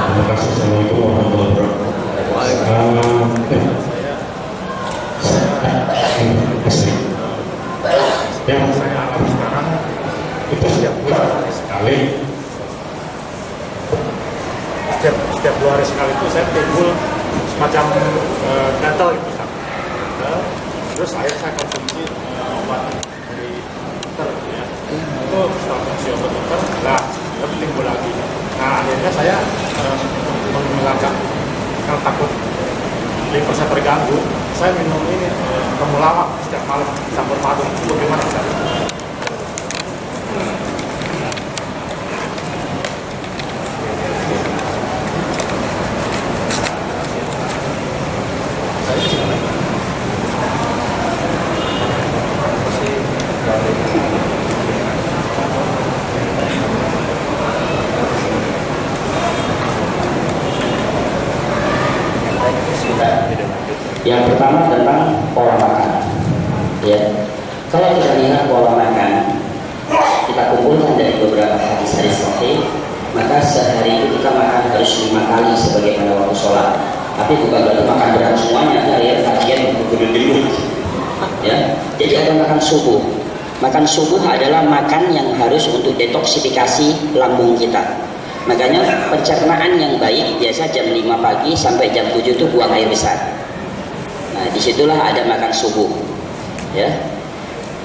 Terima kasih. Assalamualaikum warahmatullahi wabarakatuh. Yang saya alami sekarang itu setiap bulan sekali. Setiap 2 hari sekali itu saya timbul semacam gatal gitu. Terus akhirnya saya konsumsi obat dari dokter ya. Itu setelah konsumsi obat dokter, nah tapi timbul lagi. Nah akhirnya saya menghilangkan karena takut liver saya terganggu, saya minum ini temulawak setiap malam campur madu. Itu bagaimana Ustaz? Yang pertama tentang pola makan. Ya, kalau kita lihat pola makan, kita kumpulkan dari beberapa hadis-hadis sahih, maka sehari itu kita makan harus 5 kali sebagaimana waktu sholat. Tapi bukan berarti makan berat semuanya, ya kajian gede-gede. Ya, jadi ada makan subuh. Makan subuh adalah makan yang harus untuk detoksifikasi lambung kita. Makanya pencernaan yang baik biasa jam 5 pagi sampai jam 7 itu buang air besar. Nah, disitulah ada makan subuh, ya.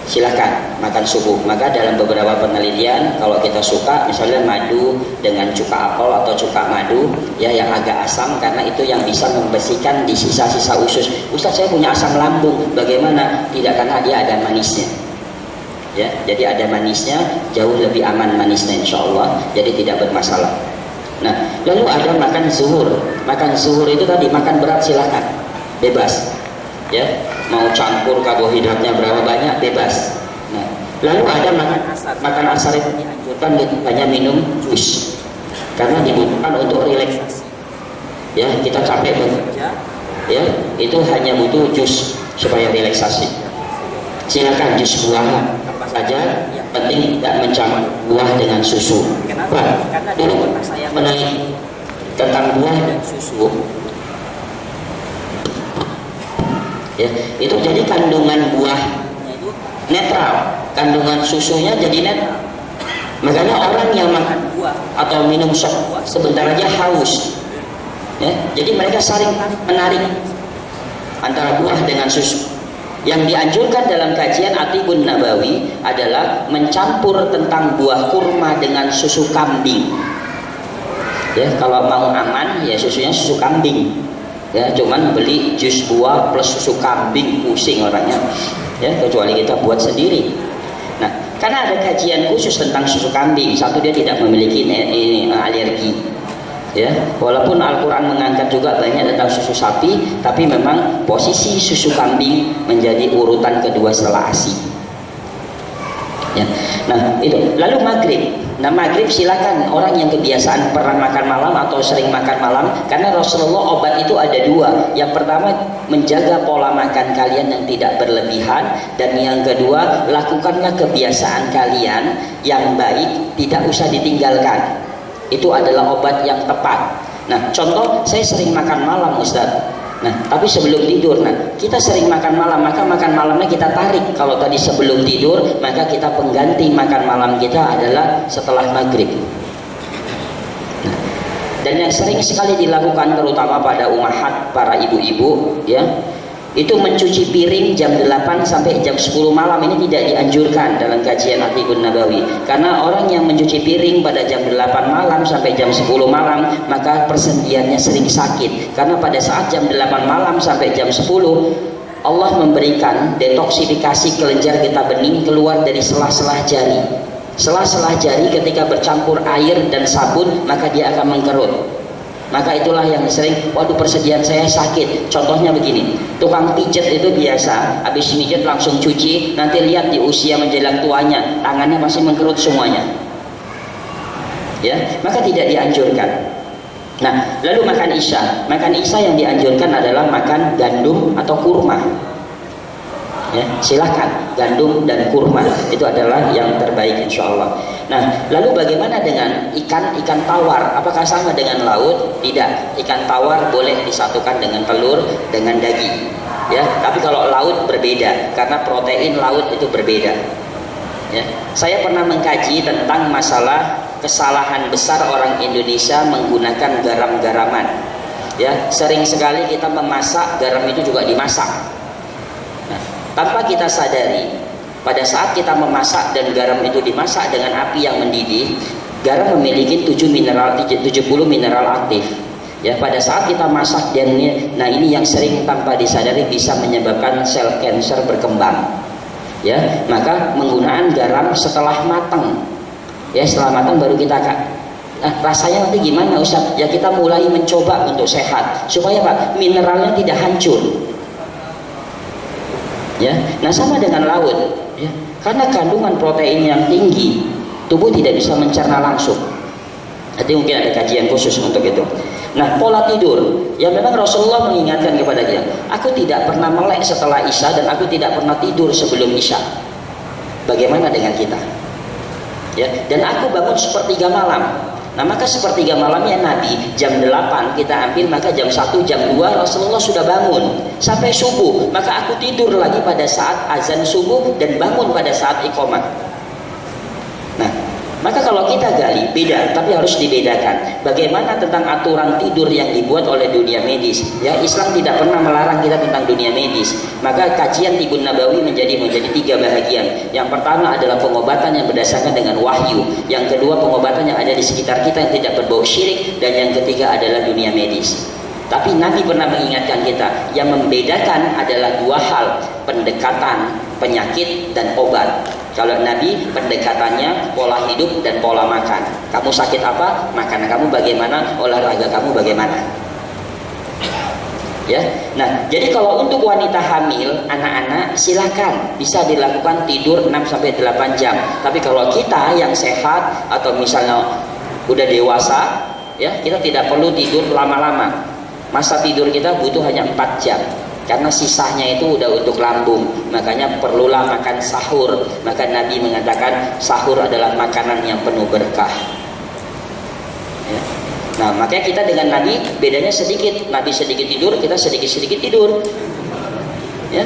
Silahkan makan subuh. Maka dalam beberapa penelitian, kalau kita suka, misalnya madu dengan cuka apel atau cuka madu, ya yang agak asam, karena itu yang bisa membersihkan di sisa-sisa usus. Ustaz, saya punya asam lambung, bagaimana? Tidak, karena dia ada manisnya. Ya, jadi ada manisnya, jauh lebih aman manisnya insya Allah, jadi tidak bermasalah. Nah, lalu ada makan zuhur. Makan zuhur itu tadi makan berat silahkan, bebas. Ya, mau campur karbohidratnya berapa banyak bebas. Nah, lalu ada makan asar. Makan asar itu dianjurkan hanya minum jus, karena dibutuhkan untuk relaksasi. Ya, kita capek bekerja, ya itu hanya butuh jus supaya relaksasi. Silakan jus buah apa saja, yang penting tidak mencampur buah dengan susu. Kenapa? Karena dulu saya meneliti tentang buah dan susu. Ya, itu jadi kandungan buahnya itu netral, kandungan susunya jadi netral. Makanya orang yang makan buah atau minum sop buah sebentar aja haus. Ya, jadi mereka saling menarik antara buah dengan susu. Yang dianjurkan dalam kajian Atibun Nabawi adalah mencampur tentang buah kurma dengan susu kambing. Ya, kalau mau aman ya susunya susu kambing. Ya, cuman beli jus buah plus susu kambing pusing orangnya. Ya, kecuali kita buat sendiri. Nah, karena ada kajian khusus tentang susu kambing. Satu, dia tidak memiliki alergi. Ya, walaupun Al-Quran mengangkat juga banyak tentang susu sapi, tapi memang posisi susu kambing menjadi urutan kedua setelah ASI. Ya. Nah, itu. Lalu maghrib. Nah, maghrib silakan orang yang kebiasaan pernah makan malam atau sering makan malam, karena Rasulullah obat itu ada 2. Yang pertama, menjaga pola makan kalian yang tidak berlebihan, dan yang kedua, lakukanlah kebiasaan kalian yang baik, tidak usah ditinggalkan. Itu adalah obat yang tepat. Nah, contoh saya sering makan malam, Ustaz. Nah, tapi sebelum tidur, nah kita sering makan malam, maka makan malamnya kita tarik. Kalau tadi sebelum tidur, maka kita pengganti makan malam kita adalah setelah maghrib. Nah, dan yang sering sekali dilakukan terutama pada ummahat, para ibu-ibu, ya, itu mencuci piring jam 8 sampai jam 10 malam. Ini tidak dianjurkan dalam kajian Atibun Nabawi, karena orang yang mencuci piring pada jam 8 malam sampai jam 10 malam, maka persendiannya sering sakit, karena pada saat jam 8 malam sampai jam 10 Allah memberikan detoksifikasi kelenjar getah bening keluar dari selah-selah jari. Selah-selah jari ketika bercampur air dan sabun, maka dia akan mengkerut. Maka itulah yang sering, waduh persediaan saya sakit. Contohnya begini, tukang pijet itu biasa, habis pijet langsung cuci, nanti lihat di usia menjelang tuanya, tangannya masih mengkerut semuanya. Ya, maka tidak dianjurkan. Nah, lalu makan isya. Makan isya yang dianjurkan adalah makan gandum atau kurma. Ya, silahkan gandum dan kurma itu adalah yang terbaik insya Allah. Nah, lalu bagaimana dengan ikan tawar? Apakah sama dengan laut? Tidak. Ikan tawar boleh disatukan dengan telur dengan daging. Ya, tapi kalau laut berbeda karena protein laut itu berbeda. Ya, saya pernah mengkaji tentang masalah kesalahan besar orang Indonesia menggunakan garam-garaman. Ya, sering sekali kita memasak, garam itu juga dimasak. Nah, tanpa kita sadari, pada saat kita memasak dan garam itu dimasak dengan api yang mendidih, garam memiliki 70 mineral aktif. Ya, pada saat kita masak dan ini yang sering tanpa disadari bisa menyebabkan sel kanker berkembang. Ya, maka menggunaan garam setelah matang. Ya, setelah matang baru kita rasanya nanti gimana Ustaz? Ya, kita mulai mencoba untuk sehat supaya Pak mineralnya tidak hancur. Ya, nah sama dengan laut. Ya, karena kandungan protein yang tinggi, tubuh tidak bisa mencerna langsung. Nanti mungkin ada kajian khusus untuk itu. Nah, pola tidur, ya memang Rasulullah mengingatkan kepada dia, aku tidak pernah melek setelah isya dan aku tidak pernah tidur sebelum isya. Bagaimana dengan kita? Ya, dan aku bangun sepertiga malam. Nah, maka sepertiga malamnya Nabi jam 8 kita ambil, maka jam 1, jam 2 Rasulullah sudah bangun sampai subuh. Maka aku tidur lagi pada saat azan subuh dan bangun pada saat iqamah. Nah, maka kalau kita gali beda, tapi harus dibedakan. Bagaimana tentang aturan tidur yang dibuat oleh dunia medis? Ya, Islam tidak pernah melarang kita tentang dunia medis. Maka kajian Tibun Nabawi menjadi 3 bahagian. Yang pertama adalah pengobatan yang berdasarkan dengan wahyu. Yang kedua pengobatan yang ada di sekitar kita yang tidak berbau syirik, dan yang ketiga adalah dunia medis. Tapi Nabi pernah mengingatkan kita, yang membedakan adalah 2 hal, pendekatan penyakit dan obat. Kalau Nabi pendekatannya pola hidup dan pola makan. Kamu sakit apa? Makanan kamu bagaimana? Olahraga kamu bagaimana? Ya. Nah, jadi kalau untuk wanita hamil, anak-anak silakan bisa dilakukan tidur 6 sampai 8 jam. Tapi kalau kita yang sehat atau misalnya udah dewasa, ya, kita tidak perlu tidur lama-lama. Masa tidur kita butuh hanya 4 jam. Karena sisanya itu udah untuk lambung, makanya perlulah makan sahur. Maka Nabi mengatakan sahur adalah makanan yang penuh berkah. Ya. Nah, makanya kita dengan Nabi bedanya sedikit. Nabi sedikit tidur, kita sedikit-sedikit tidur. Ya.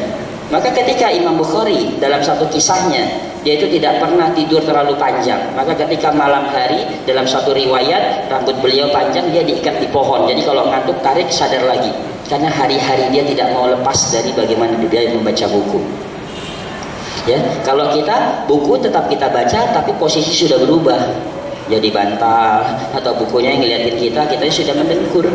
Maka ketika Imam Bukhari dalam satu kisahnya, dia itu tidak pernah tidur terlalu panjang. Maka ketika malam hari dalam satu riwayat rambut beliau panjang, dia diikat di pohon. Jadi kalau ngantuk tarik sadar lagi. Karena hari-hari dia tidak mau lepas dari bagaimana dia membaca buku. Ya, kalau kita buku tetap kita baca, tapi posisi sudah berubah, jadi bantal atau bukunya yang ngeliatin kita sudah mendengkur.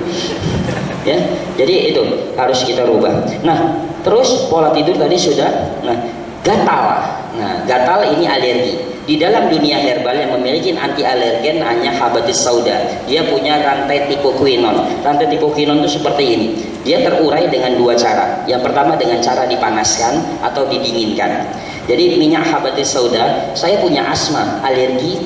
Ya, jadi itu harus kita rubah. Nah, terus pola tidur tadi sudah. Nah, gatal. Nah, gatal ini alergi. Di dalam dunia herbal yang memiliki anti alergen hanya habatus sauda. Dia punya rantai tipoquinon. Rantai tipoquinon itu seperti ini. Dia terurai dengan 2 cara. Yang pertama dengan cara dipanaskan atau didinginkan. Jadi minyak habatus sauda, saya punya asma, alergi,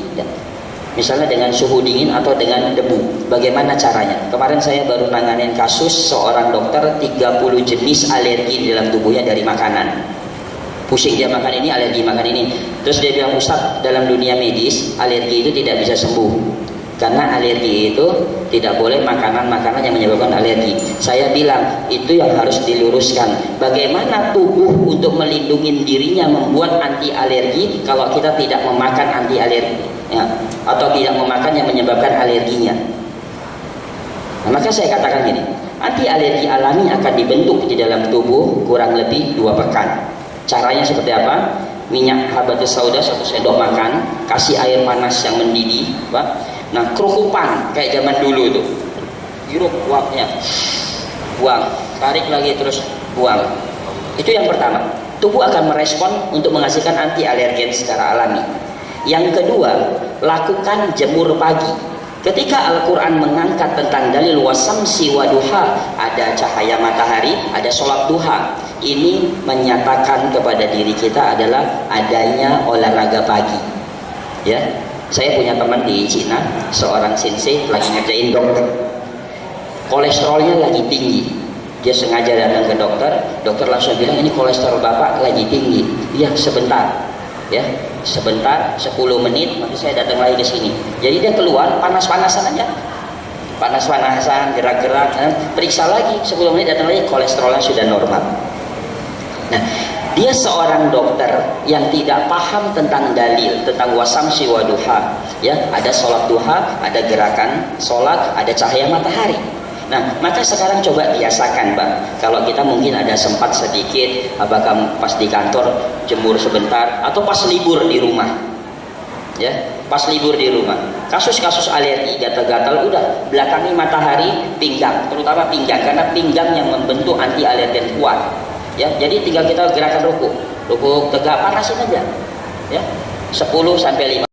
misalnya dengan suhu dingin atau dengan debu. Bagaimana caranya? Kemarin saya baru nanganin kasus seorang dokter 30 jenis alergi di dalam tubuhnya dari makanan. Pusing dia makan ini, alergi makan ini. Terus dia bilang, Ustaz, dalam dunia medis alergi itu tidak bisa sembuh. Karena alergi itu tidak boleh makanan-makanan yang menyebabkan alergi. Saya bilang, itu yang harus diluruskan. Bagaimana tubuh untuk melindungi dirinya membuat anti alergi kalau kita tidak memakan anti alergi, ya, atau tidak memakan yang menyebabkan alerginya. Nah, maka saya katakan gini, anti alergi alami akan dibentuk di dalam tubuh kurang lebih 2 pekan. Caranya seperti apa? Minyak habatus sauda 1 sendok makan, kasih air panas yang mendidih, Pak. Nah, kerukupan kayak zaman dulu itu. Hirup uapnya. Buang, tarik lagi terus buang. Itu yang pertama. Tubuh akan merespon untuk menghasilkan anti alergen secara alami. Yang kedua, lakukan jemur pagi. Ketika Al-Quran mengangkat tentang dalil wasamsi waduha, ada cahaya matahari, ada sholat duha. Ini menyatakan kepada diri kita adalah adanya olahraga pagi. Ya, Saya punya teman di Cina, seorang sensei lagi ngerjain dokter, kolesterolnya lagi tinggi. Dia sengaja datang ke dokter, dokter langsung bilang ini kolesterol bapak lagi tinggi. Iya, sebentar, ya, sebentar, 10 menit, nanti saya datang lagi ke sini. Jadi dia keluar panas-panasan aja, panas-panasan, gerak-gerak, periksa lagi, 10 menit datang lagi, kolesterolnya sudah normal. Nah, dia seorang dokter yang tidak paham tentang dalil, tentang wasamsi wa duha. Ya, ada sholat duha, ada gerakan sholat, ada cahaya matahari. Nah, maka sekarang coba biasakan, Pak. Kalau kita mungkin ada sempat sedikit, apakah pas di kantor jemur sebentar, atau pas libur di rumah. Ya, pas libur di rumah. Kasus-kasus alergi, gatal-gatal, udah belakangi matahari, pinggang, terutama pinggang, karena pinggang yang membentuk anti alergen kuat. Ya, jadi tinggal kita gerakan ruku tegak, panasin aja, ya, 10 sampai 5